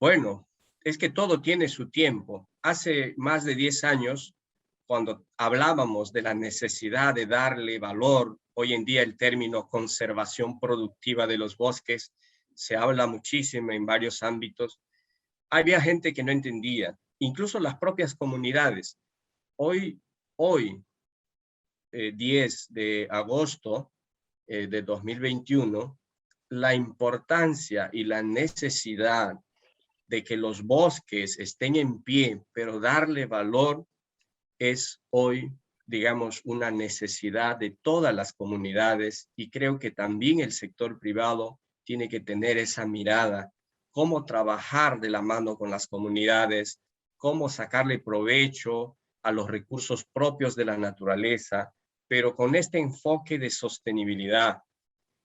bueno, es que todo tiene su tiempo. Hace más de 10 años, cuando hablábamos de la necesidad de darle valor, hoy en día el término conservación productiva de los bosques, se habla muchísimo en varios ámbitos. Había gente que no entendía, incluso las propias comunidades. Hoy 10 de agosto de 2021, la importancia y la necesidad de que los bosques estén en pie, pero darle valor, es hoy, digamos, una necesidad de todas las comunidades, y creo que también el sector privado tiene que tener esa mirada, cómo trabajar de la mano con las comunidades, cómo sacarle provecho a los recursos propios de la naturaleza, pero con este enfoque de sostenibilidad.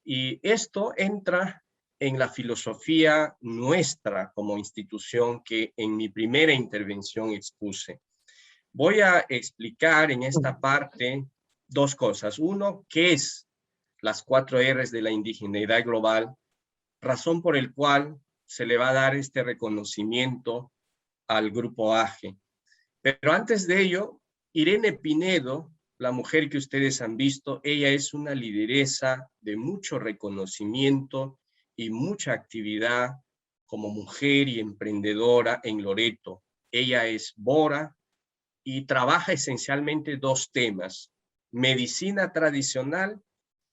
Y esto entra en la filosofía nuestra como institución que en mi primera intervención expuse. Voy a explicar en esta parte dos cosas. Uno, ¿qué es las 4 R's de la indigeneidad global? Razón por el cual se le va a dar este reconocimiento al Grupo AGE. Pero antes de ello, Irene Pinedo, la mujer que ustedes han visto, ella es una lideresa de mucho reconocimiento y mucha actividad como mujer y emprendedora en Loreto. Ella es Bora y trabaja esencialmente 2 temas: medicina tradicional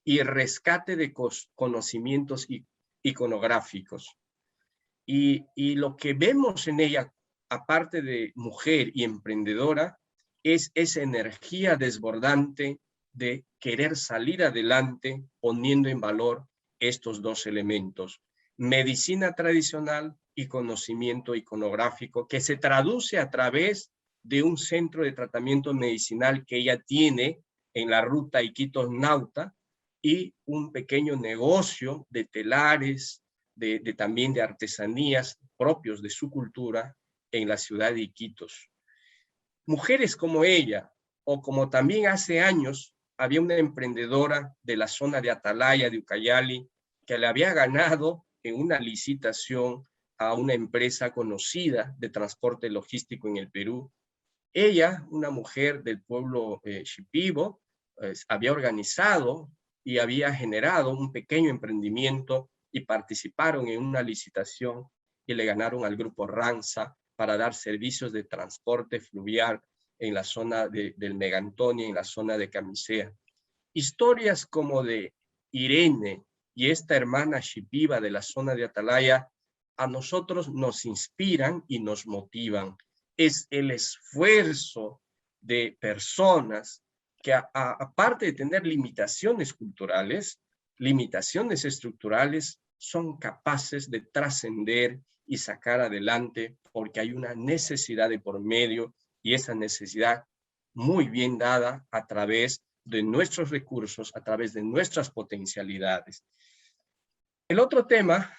y rescate de conocimientos iconográficos. Y lo que vemos en ella, aparte de mujer y emprendedora, es esa energía desbordante de querer salir adelante poniendo en valor estos 2 elementos: medicina tradicional y conocimiento iconográfico, que se traduce a través de un centro de tratamiento medicinal que ella tiene en la ruta Iquitos-Nauta y un pequeño negocio de telares, también de artesanías propios de su cultura en la ciudad de Iquitos. Mujeres como ella, o como también hace años había una emprendedora de la zona de Atalaya, de Ucayali, que le había ganado en una licitación a una empresa conocida de transporte logístico en el Perú. Ella, una mujer del pueblo Shipibo, había organizado y había generado un pequeño emprendimiento y participaron en una licitación y le ganaron al grupo Ranza para dar servicios de transporte fluvial en la zona del Megantonia, en la zona de Camisea. Historias como de Irene y esta hermana Shipiba de la zona de Atalaya a nosotros nos inspiran y nos motivan. Es el esfuerzo de personas que aparte de tener limitaciones culturales, limitaciones estructurales, son capaces de trascender y sacar adelante porque hay una necesidad de por medio y esa necesidad muy bien dada a través de nuestros recursos, a través de nuestras potencialidades. El otro tema,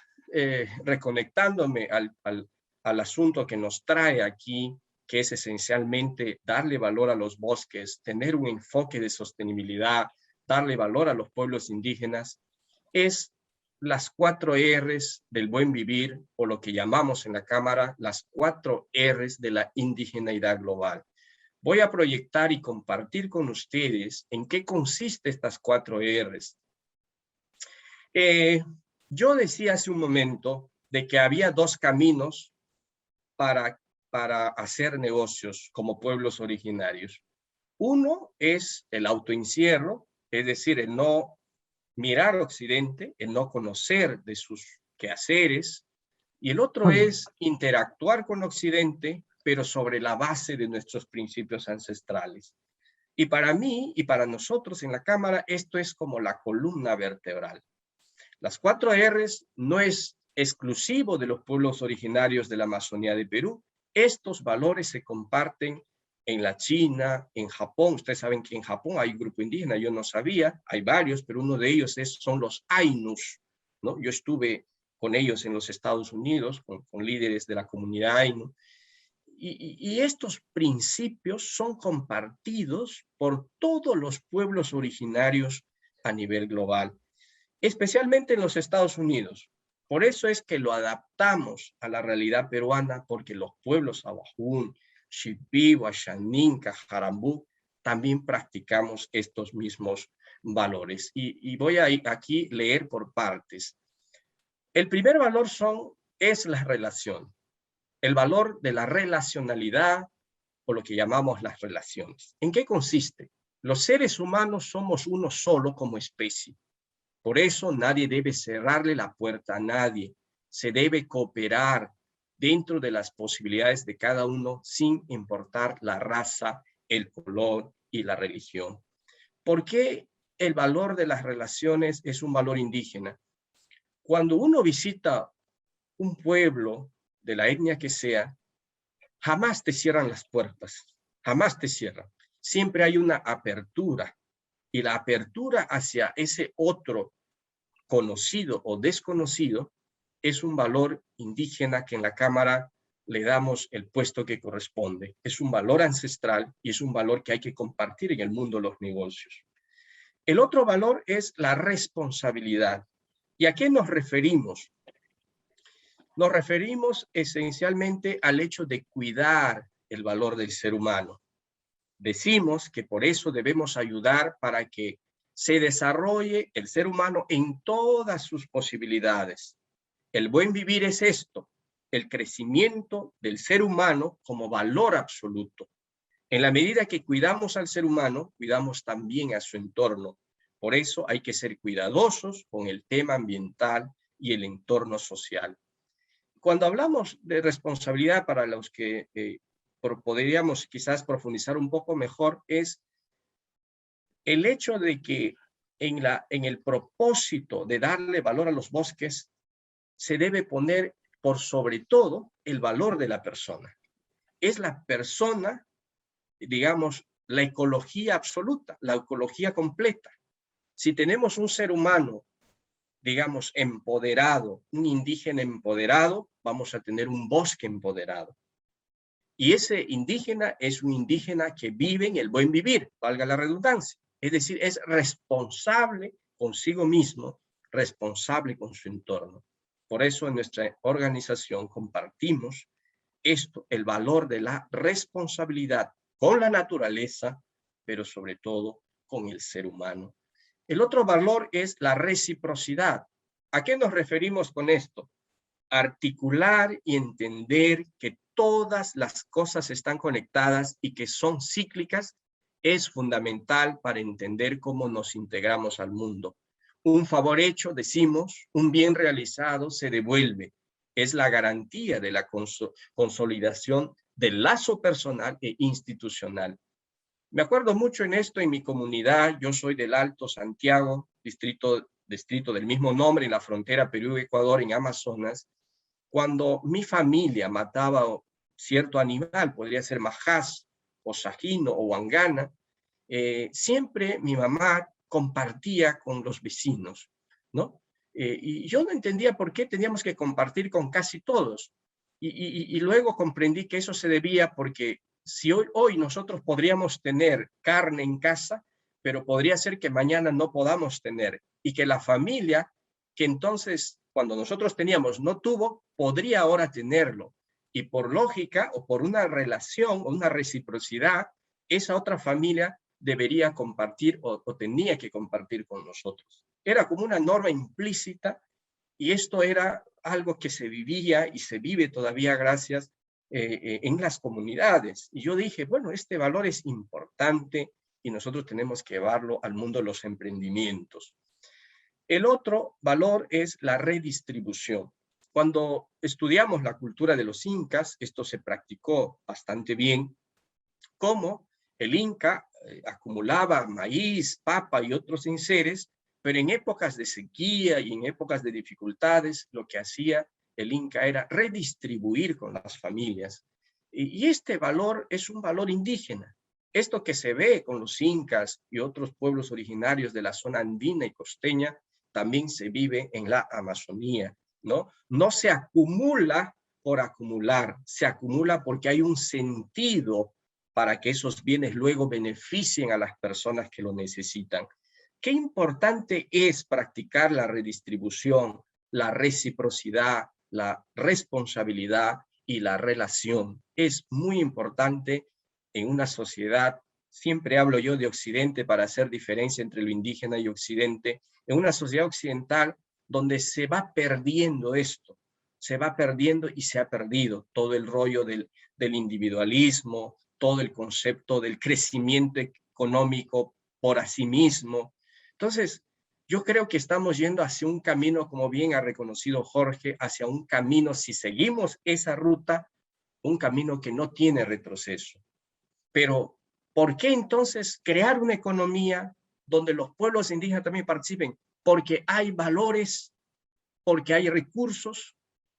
reconectándome al asunto que nos trae aquí, que es esencialmente darle valor a los bosques, tener un enfoque de sostenibilidad, darle valor a los pueblos indígenas, es las 4 R's del buen vivir, o lo que llamamos en la Cámara las 4 R's de la indigeneidad global. Voy a proyectar y compartir con ustedes en qué consiste estas 4 R's. Yo decía hace un momento de que había 2 caminos para hacer negocios como pueblos originarios. Uno es el autoencierro, es decir, el no mirar Occidente, el no conocer de sus quehaceres, y el otro es interactuar con Occidente, pero sobre la base de nuestros principios ancestrales. Y para mí y para nosotros en la Cámara, esto es como la columna vertebral. Las 4 R's no es exclusivo de los pueblos originarios de la Amazonía de Perú. Estos valores se comparten en la China, en Japón. Ustedes saben que en Japón hay un grupo indígena, yo no sabía, hay varios, pero uno de ellos son los Ainus, ¿no? Yo estuve con ellos en los Estados Unidos, con líderes de la comunidad Ainu, y estos principios son compartidos por todos los pueblos originarios a nivel global, especialmente en los Estados Unidos. Por eso es que lo adaptamos a la realidad peruana, porque los pueblos Awajún, Shipibo, Ashaninka, Jarambú, también practicamos estos mismos valores. Y voy a aquí leer por partes. El primer valor es la relación, el valor de la relacionalidad, o lo que llamamos las relaciones. ¿En qué consiste? Los seres humanos somos uno solo como especie. Por eso nadie debe cerrarle la puerta a nadie. Se debe cooperar dentro de las posibilidades de cada uno sin importar la raza, el color y la religión. ¿Por qué el valor de las relaciones es un valor indígena? Cuando uno visita un pueblo de la etnia que sea, jamás te cierran las puertas, jamás te cierran. Siempre hay una apertura y la apertura hacia ese otro conocido o desconocido es un valor indígena que en la Cámara le damos el puesto que corresponde. Es un valor ancestral y es un valor que hay que compartir en el mundo de los negocios. El otro valor es la responsabilidad. ¿Y a qué nos referimos? Nos referimos esencialmente al hecho de cuidar el valor del ser humano. Decimos que por eso debemos ayudar para que se desarrolle el ser humano en todas sus posibilidades. El buen vivir es esto, el crecimiento del ser humano como valor absoluto. En la medida que cuidamos al ser humano, cuidamos también a su entorno. Por eso hay que ser cuidadosos con el tema ambiental y el entorno social. Cuando hablamos de responsabilidad, para los que podríamos quizás profundizar un poco mejor, es el hecho de que en el propósito de darle valor a los bosques, se debe poner por sobre todo el valor de la persona. Es la persona, digamos, la ecología absoluta, la ecología completa. Si tenemos un ser humano, digamos, empoderado, un indígena empoderado, vamos a tener un bosque empoderado. Y ese indígena es un indígena que vive en el buen vivir, valga la redundancia. Es decir, es responsable consigo mismo, responsable con su entorno. Por eso en nuestra organización compartimos esto, el valor de la responsabilidad con la naturaleza, pero sobre todo con el ser humano. El otro valor es la reciprocidad. ¿A qué nos referimos con esto? Articular y entender que todas las cosas están conectadas y que son cíclicas es fundamental para entender cómo nos integramos al mundo. Un favor hecho, decimos, un bien realizado se devuelve. Es la garantía de la consolidación del lazo personal e institucional. Me acuerdo mucho en esto en mi comunidad. Yo soy del Alto Santiago, distrito del mismo nombre en la frontera Perú-Ecuador, en Amazonas. Cuando mi familia mataba cierto animal, podría ser majás, o sajino, o huangana, siempre mi mamá compartía con los vecinos, ¿no? Y yo no entendía por qué teníamos que compartir con casi todos. Y luego comprendí que eso se debía porque si hoy nosotros podríamos tener carne en casa, pero podría ser que mañana no podamos tener, y que la familia, que entonces cuando nosotros teníamos no tuvo, podría ahora tenerlo. Y por lógica o por una relación o una reciprocidad, esa otra familia debería compartir o tenía que compartir con nosotros. Era como una norma implícita y esto era algo que se vivía y se vive todavía gracias en las comunidades. Y yo dije, bueno, este valor es importante y nosotros tenemos que llevarlo al mundo de los emprendimientos. El otro valor es la redistribución. Cuando estudiamos la cultura de los incas, esto se practicó bastante bien, cómo el inca acumulaba maíz, papa y otros enseres, pero en épocas de sequía y en épocas de dificultades, lo que hacía el inca era redistribuir con las familias. Y este valor es un valor indígena. Esto que se ve con los incas y otros pueblos originarios de la zona andina y costeña, también se vive en la Amazonía, ¿no? No se acumula por acumular, se acumula porque hay un sentido para que esos bienes luego beneficien a las personas que lo necesitan. Qué importante es practicar la redistribución, la reciprocidad, la responsabilidad y la relación. Es muy importante en una sociedad, siempre hablo yo de Occidente para hacer diferencia entre lo indígena y Occidente, en una sociedad occidental donde se va perdiendo esto, se va perdiendo y se ha perdido todo el rollo del individualismo, todo el concepto del crecimiento económico por sí mismo. Entonces, yo creo que estamos yendo hacia un camino, como bien ha reconocido Jorge, hacia un camino, si seguimos esa ruta, un camino que no tiene retroceso. Pero, ¿por qué entonces crear una economía donde los pueblos indígenas también participen? Porque hay valores, porque hay recursos,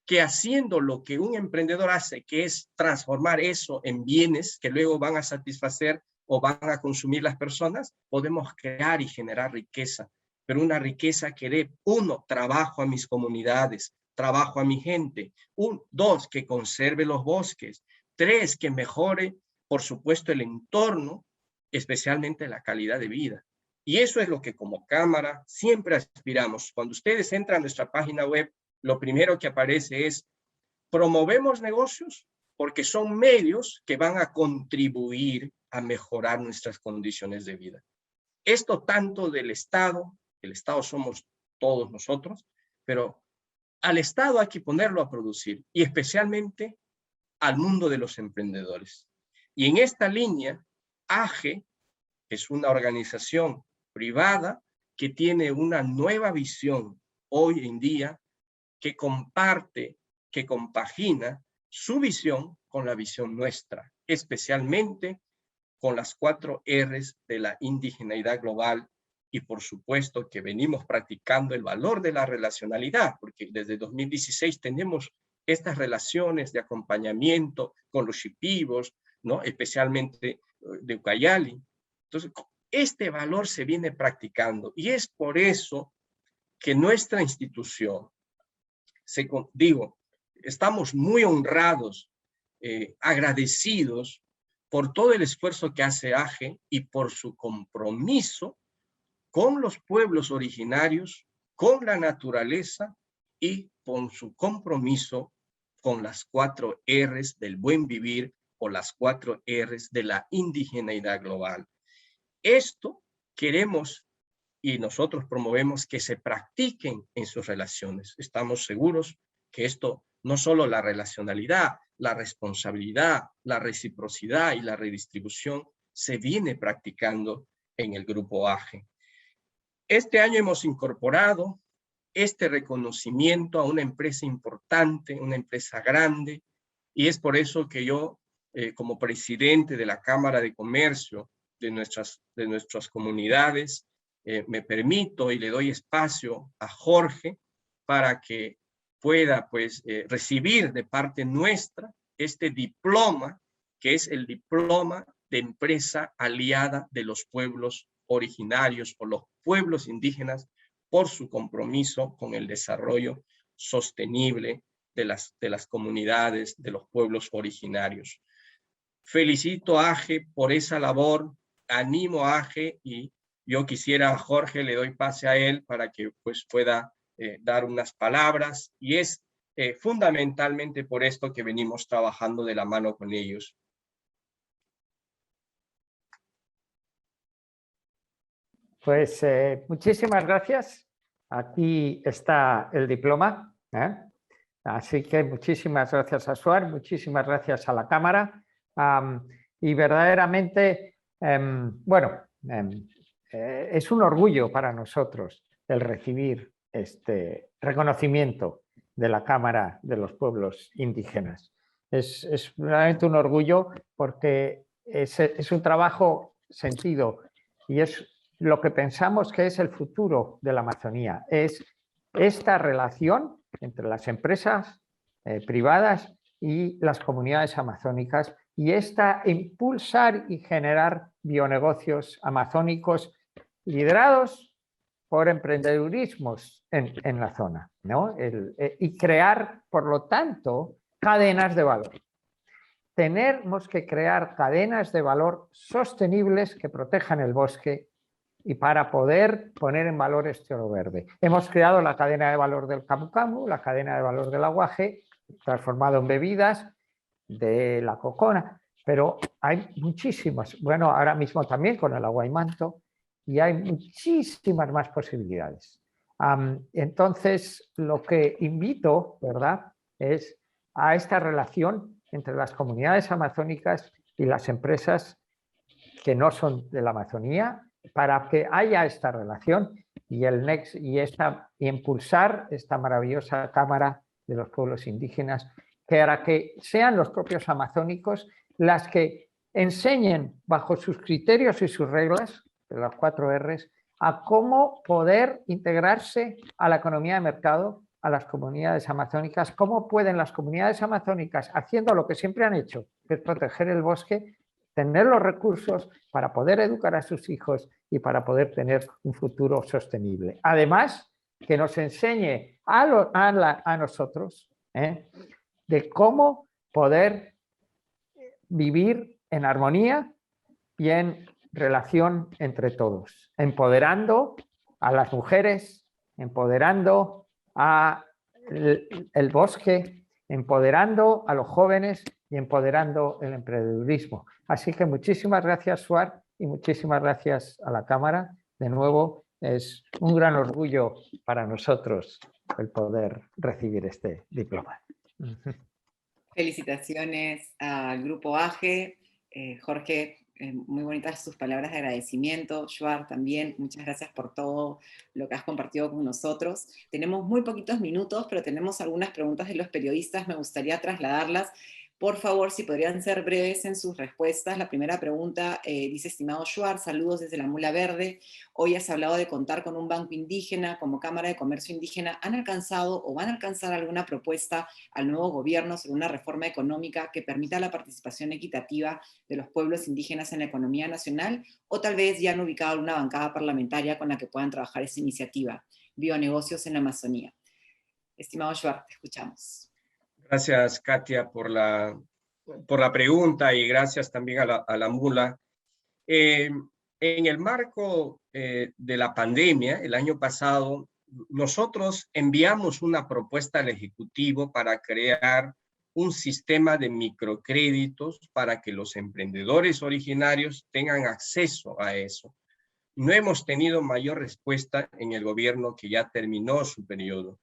que haciendo lo que un emprendedor hace, que es transformar eso en bienes que luego van a satisfacer o van a consumir las personas, podemos crear y generar riqueza, pero una riqueza que dé, 1, trabajo a mis comunidades, trabajo a mi gente, 2, que conserve los bosques, 3, que mejore, por supuesto, el entorno, especialmente la calidad de vida. Y eso es lo que como Cámara siempre aspiramos. Cuando ustedes entran a nuestra página web, lo primero que aparece es: promovemos negocios porque son medios que van a contribuir a mejorar nuestras condiciones de vida. Esto tanto del Estado, el Estado somos todos nosotros, pero al Estado hay que ponerlo a producir, y especialmente al mundo de los emprendedores. Y en esta línea, AGE es una organización privada que tiene una nueva visión hoy en día, que comparte, que compagina su visión con la visión nuestra, especialmente con las 4 R's de la indigeneidad global, y por supuesto que venimos practicando el valor de la relacionalidad, porque desde 2016 tenemos estas relaciones de acompañamiento con los shipibos, ¿no? Especialmente de Ucayali. Entonces, este valor se viene practicando, y es por eso que nuestra institución, estamos muy honrados, agradecidos por todo el esfuerzo que hace AGE y por su compromiso con los pueblos originarios, con la naturaleza y con su compromiso con las 4 R's del buen vivir, o las 4 R's de la indigeneidad global. Esto queremos y nosotros promovemos que se practiquen en sus relaciones. Estamos seguros que esto, no solo la relacionalidad, la responsabilidad, la reciprocidad y la redistribución, se viene practicando en el Grupo AGE. Este año hemos incorporado este reconocimiento a una empresa importante, una empresa grande, y es por eso que yo, como presidente de la Cámara de Comercio de nuestras comunidades, me permito y le doy espacio a Jorge para que pueda recibir de parte nuestra este diploma, que es el diploma de empresa aliada de los pueblos originarios o los pueblos indígenas, por su compromiso con el desarrollo sostenible de las comunidades, de los pueblos originarios. Felicito a AGE por esa labor, animo a AGE, y yo quisiera a Jorge, le doy pase a él para que pueda dar unas palabras, y es fundamentalmente por esto que venimos trabajando de la mano con ellos. Pues muchísimas gracias. Aquí está el diploma, ¿eh? Así que muchísimas gracias a Suar, muchísimas gracias a la Cámara. Y verdaderamente, es un orgullo para nosotros el recibir este reconocimiento de la Cámara de los Pueblos Indígenas. Es realmente un orgullo, porque es un trabajo sentido, y es lo que pensamos que es el futuro de la Amazonía, es esta relación entre las empresas privadas y las comunidades amazónicas, y impulsar y generar bionegocios amazónicos liderados por emprendedurismos en la zona, ¿no? Y crear, por lo tanto, cadenas de valor. Tenemos que crear cadenas de valor sostenibles que protejan el bosque, y para poder poner en valor este oro verde. Hemos creado la cadena de valor del camu camu, la cadena de valor del aguaje, transformado en bebidas, de la cocona, pero hay muchísimas, bueno, ahora mismo también con el aguaimanto, y hay muchísimas más posibilidades. Entonces, lo que invito, ¿verdad?, es a esta relación entre las comunidades amazónicas y las empresas que no son de la Amazonía, para que haya esta relación y impulsar esta maravillosa Cámara de los Pueblos Indígenas, para que sean los propios amazónicos las que enseñen bajo sus criterios y sus reglas, de las 4 R's, a cómo poder integrarse a la economía de mercado, a las comunidades amazónicas, cómo pueden las comunidades amazónicas, haciendo lo que siempre han hecho, que es proteger el bosque, tener los recursos para poder educar a sus hijos y para poder tener un futuro sostenible. Además, que nos enseñe a nosotros de cómo poder vivir en armonía y en relación entre todos, empoderando a las mujeres, empoderando al bosque, empoderando a los jóvenes y empoderando el emprendedurismo. Así que muchísimas gracias, Suar, y muchísimas gracias a la Cámara. De nuevo, es un gran orgullo para nosotros el poder recibir este diploma. Felicitaciones al Grupo AGE. Jorge, muy bonitas sus palabras de agradecimiento. Shuar, también, muchas gracias por todo lo que has compartido con nosotros. Tenemos muy poquitos minutos, pero tenemos algunas preguntas de los periodistas. Me gustaría trasladarlas. Por favor, si podrían ser breves en sus respuestas. La primera pregunta dice: estimado Shuar, saludos desde la Mula Verde. Hoy has hablado de contar con un banco indígena como Cámara de Comercio Indígena. ¿Han alcanzado o van a alcanzar alguna propuesta al nuevo gobierno sobre una reforma económica que permita la participación equitativa de los pueblos indígenas en la economía nacional? ¿O tal vez ya han ubicado alguna bancada parlamentaria con la que puedan trabajar esa iniciativa? Bionegocios en la Amazonía. Estimado Shuar, te escuchamos. Gracias, Katia, por la pregunta, y gracias también a la Mula. En el marco de la pandemia, el año pasado, nosotros enviamos una propuesta al Ejecutivo para crear un sistema de microcréditos para que los emprendedores originarios tengan acceso a eso. No hemos tenido mayor respuesta en el gobierno que ya terminó su periodo.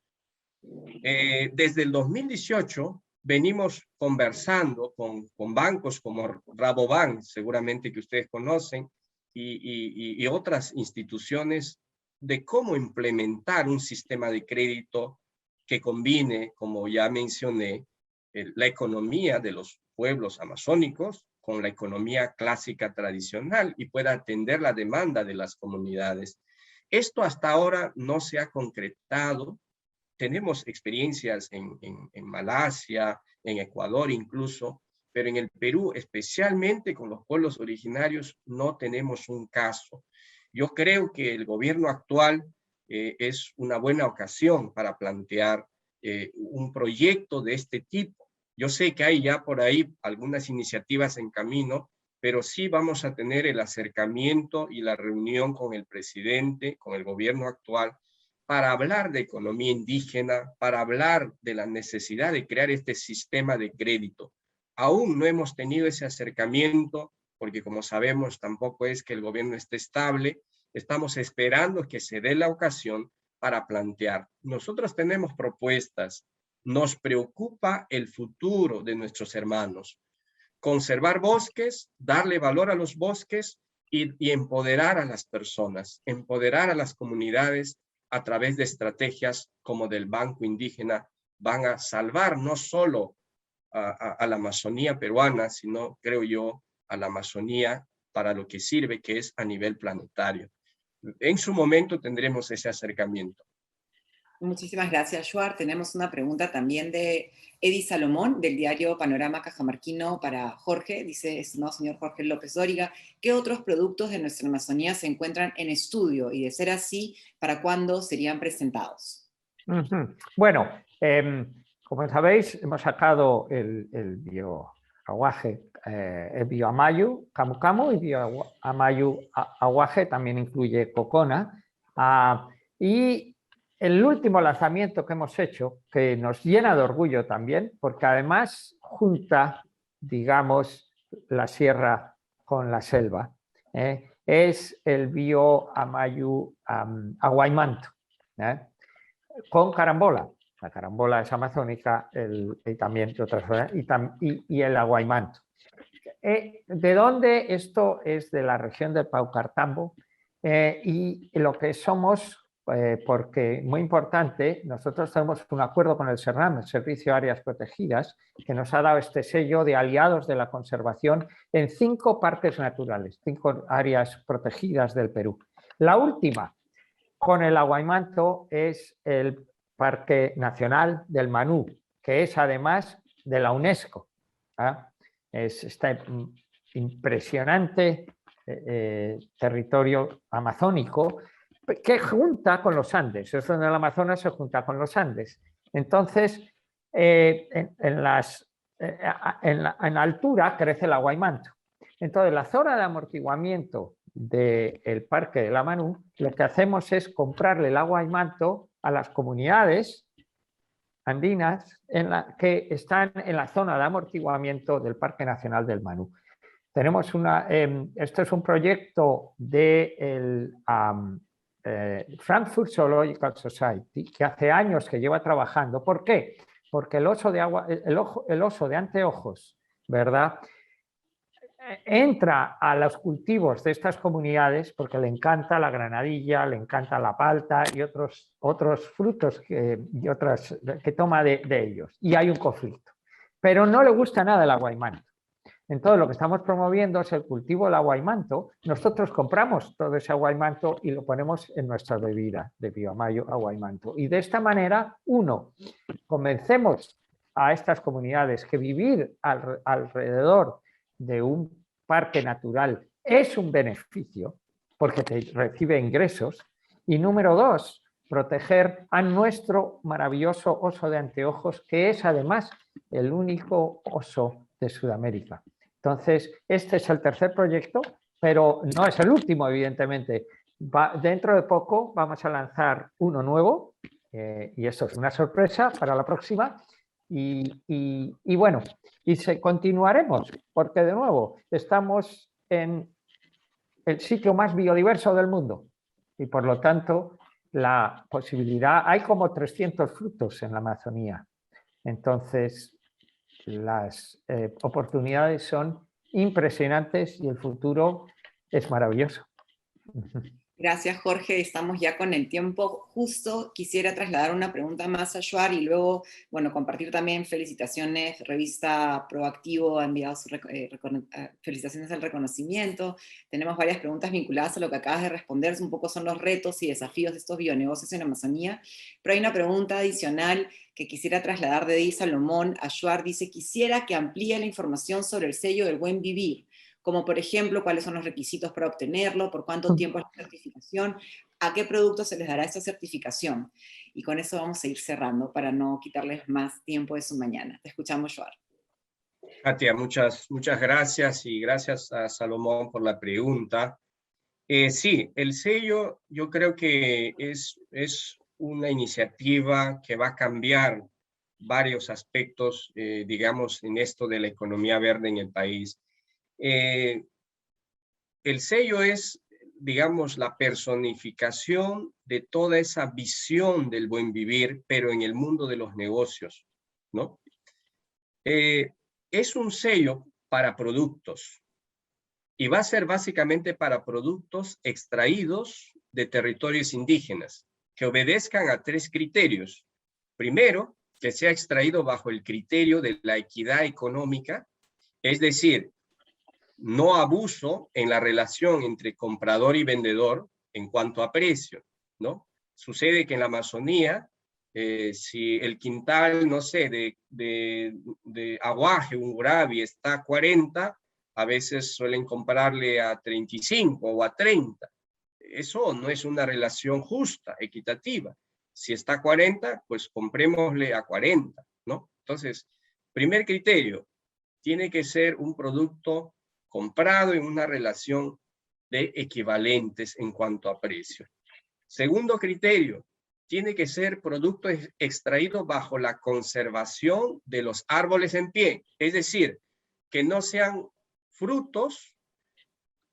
Desde el 2018 venimos conversando con bancos como Rabobank, seguramente que ustedes conocen, y otras instituciones, de cómo implementar un sistema de crédito que combine, como ya mencioné, la economía de los pueblos amazónicos con la economía clásica tradicional y pueda atender la demanda de las comunidades. Esto hasta ahora no se ha concretado. Tenemos experiencias en Malasia, en Ecuador incluso, pero en el Perú, especialmente con los pueblos originarios, no tenemos un caso. Yo creo que el gobierno actual es una buena ocasión para plantear un proyecto de este tipo. Yo sé que hay ya por ahí algunas iniciativas en camino, pero sí vamos a tener el acercamiento y la reunión con el presidente, con el gobierno actual, para hablar de economía indígena, para hablar de la necesidad de crear este sistema de crédito. Aún no hemos tenido ese acercamiento, porque como sabemos tampoco es que el gobierno esté estable. Estamos esperando que se dé la ocasión para plantear. Nosotros tenemos propuestas. Nos preocupa el futuro de nuestros hermanos. Conservar bosques, darle valor a los bosques y empoderar a las personas, empoderar a las comunidades a través de estrategias como del Banco Indígena. Van a salvar no solo a la Amazonía peruana, sino, creo yo, a la Amazonía para lo que sirve, que es a nivel planetario. En su momento tendremos ese acercamiento. Muchísimas gracias, Shuar. Tenemos una pregunta también de Edi Salomón, del diario Panorama Cajamarquino, para Jorge. Dice: estimado señor Jorge López Dóriga, ¿qué otros productos de nuestra Amazonía se encuentran en estudio? Y de ser así, ¿para cuándo serían presentados? Bueno, como sabéis, hemos sacado el bioaguaje, el bioamayu camu camu, y bioamayu aguaje también incluye cocona. Y el último lanzamiento que hemos hecho, que nos llena de orgullo también, porque además junta, digamos, la sierra con la selva, es el bioamayu aguaimanto, con carambola. La carambola es amazónica y también de otras zonas, y el aguaimanto. ¿De dónde? Esto es de la región del Paucartambo, y lo que somos, porque muy importante, nosotros tenemos un acuerdo con el SERNAM, el Servicio de Áreas Protegidas, que nos ha dado este sello de aliados de la conservación en 5 parques naturales, 5 áreas protegidas del Perú. La última, con el aguaimanto, es el Parque Nacional del Manú, que es además de la UNESCO. Está impresionante territorio amazónico que junta con los Andes. Es donde el Amazonas se junta con los Andes. Entonces, en la altura crece el aguaimanto. Entonces, la zona de amortiguamiento del Parque de la Manú, lo que hacemos es comprarle el aguaimanto a las comunidades andinas que están en la zona de amortiguamiento del Parque Nacional del Manú. Tenemos esto es un proyecto del Frankfurt Zoological Society, que hace años que lleva trabajando. ¿Por qué? Porque el oso de anteojos, ¿verdad?, entra a los cultivos de estas comunidades porque le encanta la granadilla, le encanta la palta y otros frutos que toma de ellos. Y hay un conflicto. Pero no le gusta nada el aguaimanto. Entonces, lo que estamos promoviendo es el cultivo del aguaimanto. Nosotros compramos todo ese aguaimanto y lo ponemos en nuestra bebida de Bioamayo aguaimanto. Y de esta manera, convencemos a estas comunidades que vivir alrededor de un parque natural es un beneficio porque te recibe ingresos. Y número 2, proteger a nuestro maravilloso oso de anteojos, que es además el único oso de Sudamérica. Entonces, este es el tercer proyecto, pero no es el último, evidentemente. Dentro de poco vamos a lanzar uno nuevo, y eso es una sorpresa para la próxima. Y bueno, continuaremos, porque de nuevo estamos en el sitio más biodiverso del mundo y por lo tanto la posibilidad, hay como 300 frutos en la Amazonía, entonces las oportunidades son impresionantes y el futuro es maravilloso. Gracias, Jorge. Estamos ya con el tiempo justo. Quisiera trasladar una pregunta más a Shuar y luego, bueno, compartir también felicitaciones. Revista Proactivo ha enviado felicitaciones al reconocimiento. Tenemos varias preguntas vinculadas a lo que acabas de responder. Un poco son los retos y desafíos de estos bionegocios en Amazonía. Pero hay una pregunta adicional que quisiera trasladar de Di Salomón a Shuar. Dice, quisiera que amplíe la información sobre el sello del buen vivir, como por ejemplo, cuáles son los requisitos para obtenerlo, por cuánto tiempo es la certificación, a qué productos se les dará esa certificación. Y con eso vamos a ir cerrando para no quitarles más tiempo de su mañana. Te escuchamos, Shuar. Katia, muchas gracias y gracias a Salomón por la pregunta. Sí, el sello yo creo que es una iniciativa que va a cambiar varios aspectos, digamos, en esto de la economía verde en el país. El sello es, digamos, la personificación de toda esa visión del buen vivir, pero en el mundo de los negocios, ¿no? Es un sello para productos y va a ser básicamente para productos extraídos de territorios indígenas que obedezcan a 3 criterios. Primero, que sea extraído bajo el criterio de la equidad económica, es decir, no abuso en la relación entre comprador y vendedor en cuanto a precio, ¿no? Sucede que en la Amazonía, si el quintal, no sé, de aguaje, un gurabi, está a 40, a veces suelen comprarle a 35 o a 30. Eso no es una relación justa, equitativa. Si está a 40, pues comprémosle a 40, ¿no? Entonces, primer criterio, tiene que ser un producto comprado en una relación de equivalentes en cuanto a precio. Segundo criterio, tiene que ser producto extraído bajo la conservación de los árboles en pie, es decir, que no sean frutos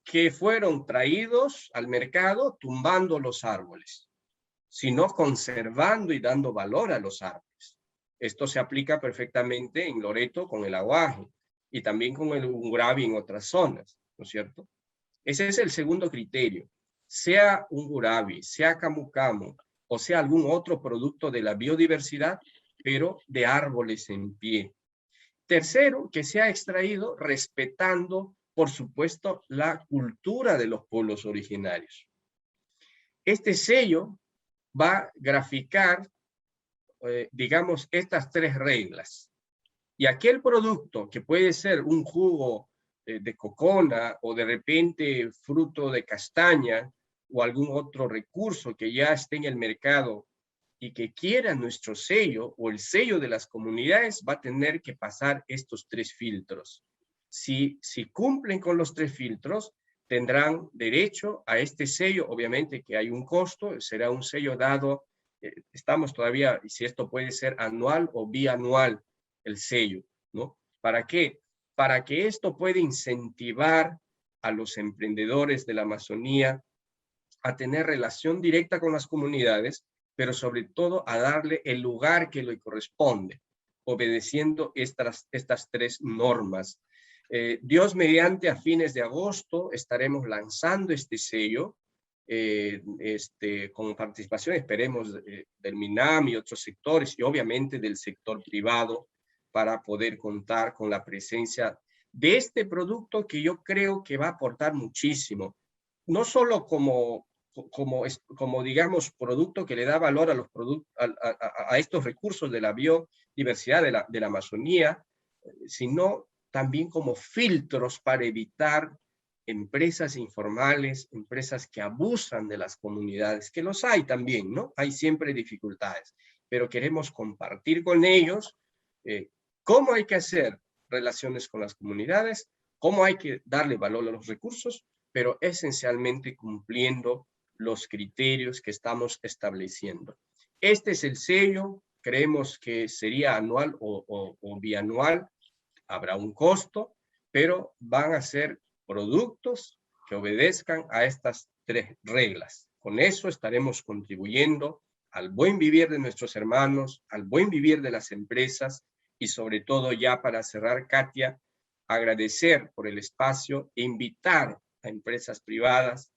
que fueron traídos al mercado tumbando los árboles, sino conservando y dando valor a los árboles. Esto se aplica perfectamente en Loreto con el aguaje y también con el gurabi en otras zonas, ¿no es cierto? Ese es el segundo criterio. Sea un gurabi, sea camu camu, o sea algún otro producto de la biodiversidad, pero de árboles en pie. Tercero, que sea extraído respetando, por supuesto, la cultura de los pueblos originarios. Este sello va a graficar, digamos, estas 3 reglas. Y aquel producto que puede ser un jugo de cocona o de repente fruto de castaña o algún otro recurso que ya esté en el mercado y que quiera nuestro sello o el sello de las comunidades, va a tener que pasar estos 3 filtros. Si cumplen con los 3 filtros, tendrán derecho a este sello. Obviamente que hay un costo, será un sello dado, estamos todavía, y si esto puede ser anual o bianual, el sello, ¿no? ¿Para qué? Para que esto pueda incentivar a los emprendedores de la Amazonía a tener relación directa con las comunidades, pero sobre todo a darle el lugar que le corresponde, obedeciendo estas 3 normas. Dios mediante, a fines de agosto estaremos lanzando este sello, con participación, esperemos, del MINAM y otros sectores, y obviamente del sector privado, para poder contar con la presencia de este producto que yo creo que va a aportar muchísimo, no solo como digamos, producto que le da valor a, los a estos recursos de la biodiversidad de la Amazonía, sino también como filtros para evitar empresas informales, empresas que abusan de las comunidades, que los hay también, ¿no? Hay siempre dificultades, pero queremos compartir con ellos cómo hay que hacer relaciones con las comunidades, cómo hay que darle valor a los recursos, pero esencialmente cumpliendo los criterios que estamos estableciendo. Este es el sello, creemos que sería anual o bianual, habrá un costo, pero van a ser productos que obedezcan a estas 3 reglas. Con eso estaremos contribuyendo al buen vivir de nuestros hermanos, al buen vivir de las empresas, y sobre todo, ya para cerrar, Katia, agradecer por el espacio e invitar a empresas privadas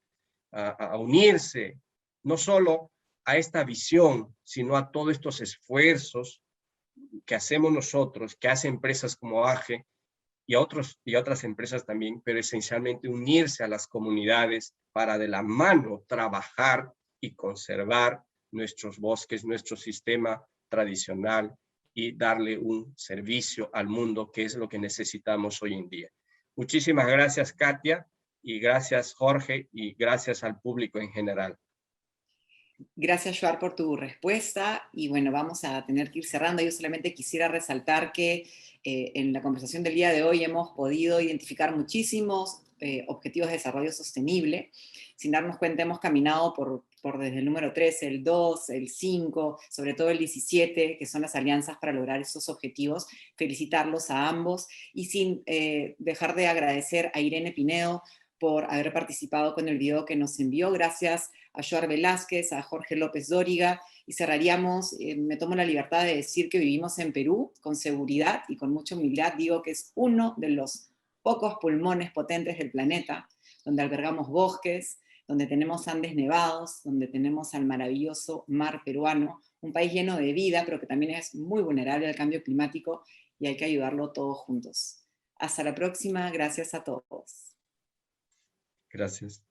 a unirse, no solo a esta visión, sino a todos estos esfuerzos que hacemos nosotros, que hacen empresas como AGE y otras empresas también, pero esencialmente unirse a las comunidades para de la mano trabajar y conservar nuestros bosques, nuestro sistema tradicional, y darle un servicio al mundo, que es lo que necesitamos hoy en día. Muchísimas gracias, Katia, y gracias, Jorge, y gracias al público en general. Gracias, Joar, por tu respuesta. Y bueno, vamos a tener que ir cerrando. Yo solamente quisiera resaltar que en la conversación del día de hoy hemos podido identificar muchísimos objetivos de desarrollo sostenible. Sin darnos cuenta, hemos caminado por desde el número 3, el 2, el 5, sobre todo el 17, que son las alianzas para lograr esos objetivos. Felicitarlos a ambos, y sin dejar de agradecer a Irene Pinedo por haber participado con el video que nos envió. Gracias a Joar Velázquez, a Jorge López Dóriga, y cerraríamos, me tomo la libertad de decir que vivimos en Perú con seguridad y con mucha humildad. Digo que es uno de los pocos pulmones potentes del planeta, donde albergamos bosques, donde tenemos Andes nevados, donde tenemos al maravilloso mar peruano, un país lleno de vida, pero que también es muy vulnerable al cambio climático, y hay que ayudarlo todos juntos. Hasta la próxima, gracias a todos. Gracias.